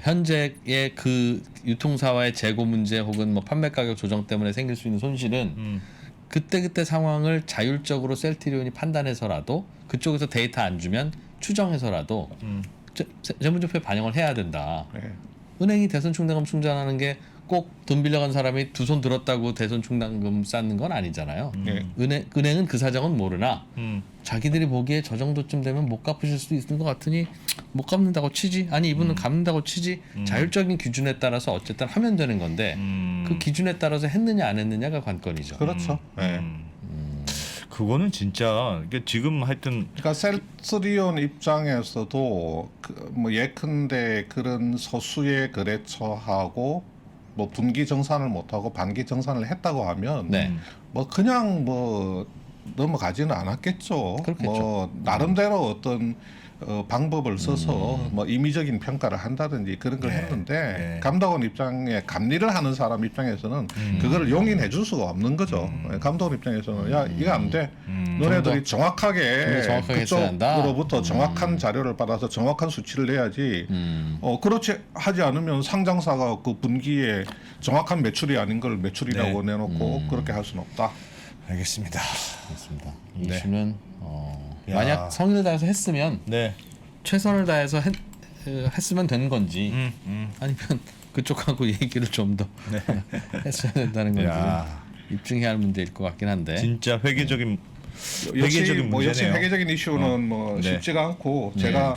현재의 그 유통사와의 재고 문제 혹은 뭐 판매 가격 조정 때문에 생길 수 있는 손실은 그때 상황을 자율적으로 셀트리온이 판단해서라도 그쪽에서 데이터 안 주면 추정해서라도 재무제표에 반영을 해야 된다. 예. 은행이 대선 충당금 충전하는 게 꼭 돈 빌려간 사람이 두 손 들었다고 대선 충당금 쌓는 건 아니잖아요. 예. 은행은 그 사정은 모르나 자기들이 보기에 저 정도쯤 되면 못 갚으실 수도 있는 것 같으니 못 갚는다고 치지 아니 이분은 갚는다고 치지 자율적인 기준에 따라서 어쨌든 하면 되는 건데 그 기준에 따라서 했느냐 안 했느냐가 관건이죠. 그렇죠. 예. 그거는 진짜 이게 지금 하여튼 그러니까 셀트리온 입장에서도 뭐 예컨대 그런 소수의 거래처하고 뭐 분기 정산을 못하고 반기 정산을 했다고 하면 네. 뭐 그냥 뭐 넘어가지는 않았겠죠. 그렇겠죠. 뭐 나름대로 어떤 방법을 써서 뭐 임의적인 평가를 한다든지 그런 걸 했는데 네. 감독원 입장에 감리를 하는 사람 입장에서는 그거를 용인해 줄 수가 없는 거죠. 감독원 입장에서는 야 이거 안 돼. 너네들이 정확하게 정확하게 했어야 한다. 그쪽으로부터 정확한 자료를 받아서 정확한 수치를 내야지. 그렇지 하지 않으면 상장사가 그 분기에 정확한 매출이 아닌 걸 매출이라고 내놓고 그렇게 할 수는 없다. 알겠습니다. 그렇습니다. 이 네. 이슈는 야. 만약 성의를 다해서 했으면 네. 최선을 다해서 했으면 되는 건지 아니면 그쪽하고 얘기를 좀 더 했어야 된다는 건지 야. 입증해야 할 문제일 것 같긴 한데 진짜 회계적인 역시 회계적인 뭐 역시 문제네요. 회계적인 이슈는 뭐 네. 쉽지가 않고 제가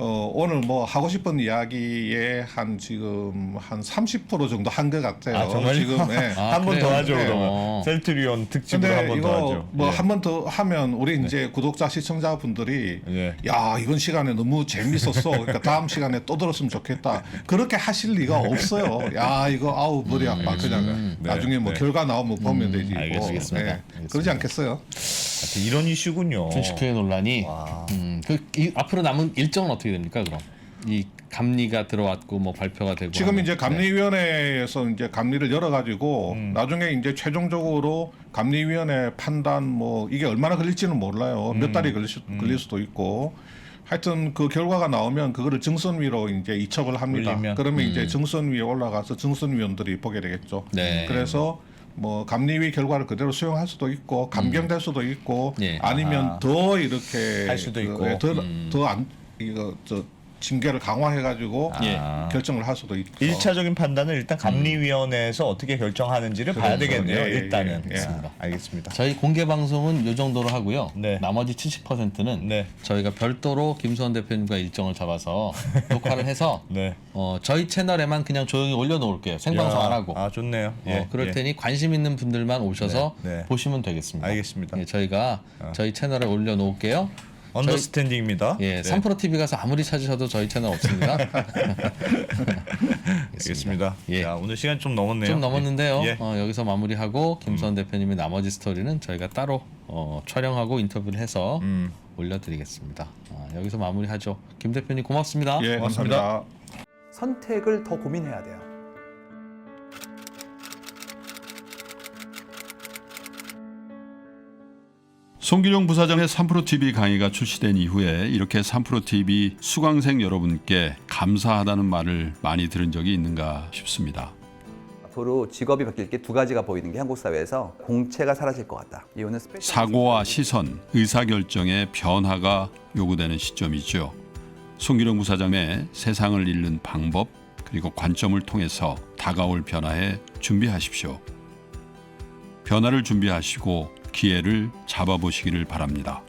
오늘 뭐 하고 싶은 이야기에 한 지금 한 30% 정도 한 것 같아요. 아, 정말요? 지금 예. 아, 한 번 더 그래요? 하죠 네. 그러면 셀트리온 특집으로 근데 한 번 더 이거 하죠. 뭐 예. 한 번 더 하면 우리 이제 구독자 시청자분들이 예. 야 이번 시간에 너무 재밌었어. 그러니까 다음 시간에 또 들었으면 좋겠다. 그렇게 하실 리가 없어요. 야 이거 아우 머리 아파. 그냥 네. 나중에 뭐 네. 결과 나오면 보면 되지. 뭐. 알겠습니다. 예. 알겠습니다. 그러지 않겠어요? 하여튼 이런 이슈군요. 준식회 논란이 와. 앞으로 남은 일정은 어떻게 됩니까? 그럼 이 감리가 들어왔고 뭐 발표가 되고 지금 하면. 이제 감리위원회에서 이제 감리를 열어가지고 나중에 이제 최종적으로 감리위원회 판단 뭐 이게 얼마나 걸릴지는 몰라요. 몇 달이 걸릴 수도 있고. 하여튼 그 결과가 나오면 그거를 증선위로 이제 이첩을 합니다. 올리면. 그러면 이제 증선위에 올라가서 증선위원들이 보게 되겠죠. 네. 그래서 뭐 감리위 결과를 그대로 수용할 수도 있고 감경될 수도 있고 예. 아니면 아하. 더 이렇게 할 수도 있고. 더안 이거 저 징계를 강화해가지고 예. 결정을 할 수도 있죠. 1차적인 판단은 일단 감리위원회에서 어떻게 결정하는지를 봐야 그렇죠. 되겠네요. 예, 예, 일단은. 예, 예. 알겠습니다. 저희 공개 방송은 이 정도로 하고요. 네. 나머지 70%는 네. 저희가 별도로 김수원 대표님과 일정을 잡아서 녹화를 해서 네. 저희 채널에만 그냥 조용히 올려놓을게요. 생방송 야, 안 하고. 아 좋네요. 그럴 테니 관심 있는 분들만 오셔서 네, 네. 보시면 되겠습니다. 알겠습니다. 예, 저희가 저희 채널에 올려놓을게요. 언더스탠딩입니다. 예, 네. 3프로 TV 가서 아무리 찾으셔도 저희 채널 없습니다. 알겠습니다. 예. 야, 오늘 시간 좀 넘었네요. 좀 넘었는데요. 예. 여기서 마무리하고 김수원 대표님의 나머지 스토리는 저희가 따로 촬영하고 인터뷰를 해서 올려드리겠습니다. 여기서 마무리하죠. 김 대표님 고맙습니다. 예, 고맙습니다. 감사합니다. 선택을 더 고민해야 돼요. 송기룡 부사장의 3프로TV 강의가 출시된 이후에 이렇게 3프로TV 수강생 여러분께 감사하다는 말을 많이 들은 적이 있는가 싶습니다. 앞으로 직업이 바뀔 게 두 가지가 보이는 게 한국 사회에서 공채가 사라질 것 같다. 이유는 사고와 시선, 의사결정의 변화가 요구되는 시점이죠. 송기룡 부사장의 세상을 읽는 방법 그리고 관점을 통해서 다가올 변화에 준비하십시오. 변화를 준비하시고 기회를 잡아보시기를 바랍니다.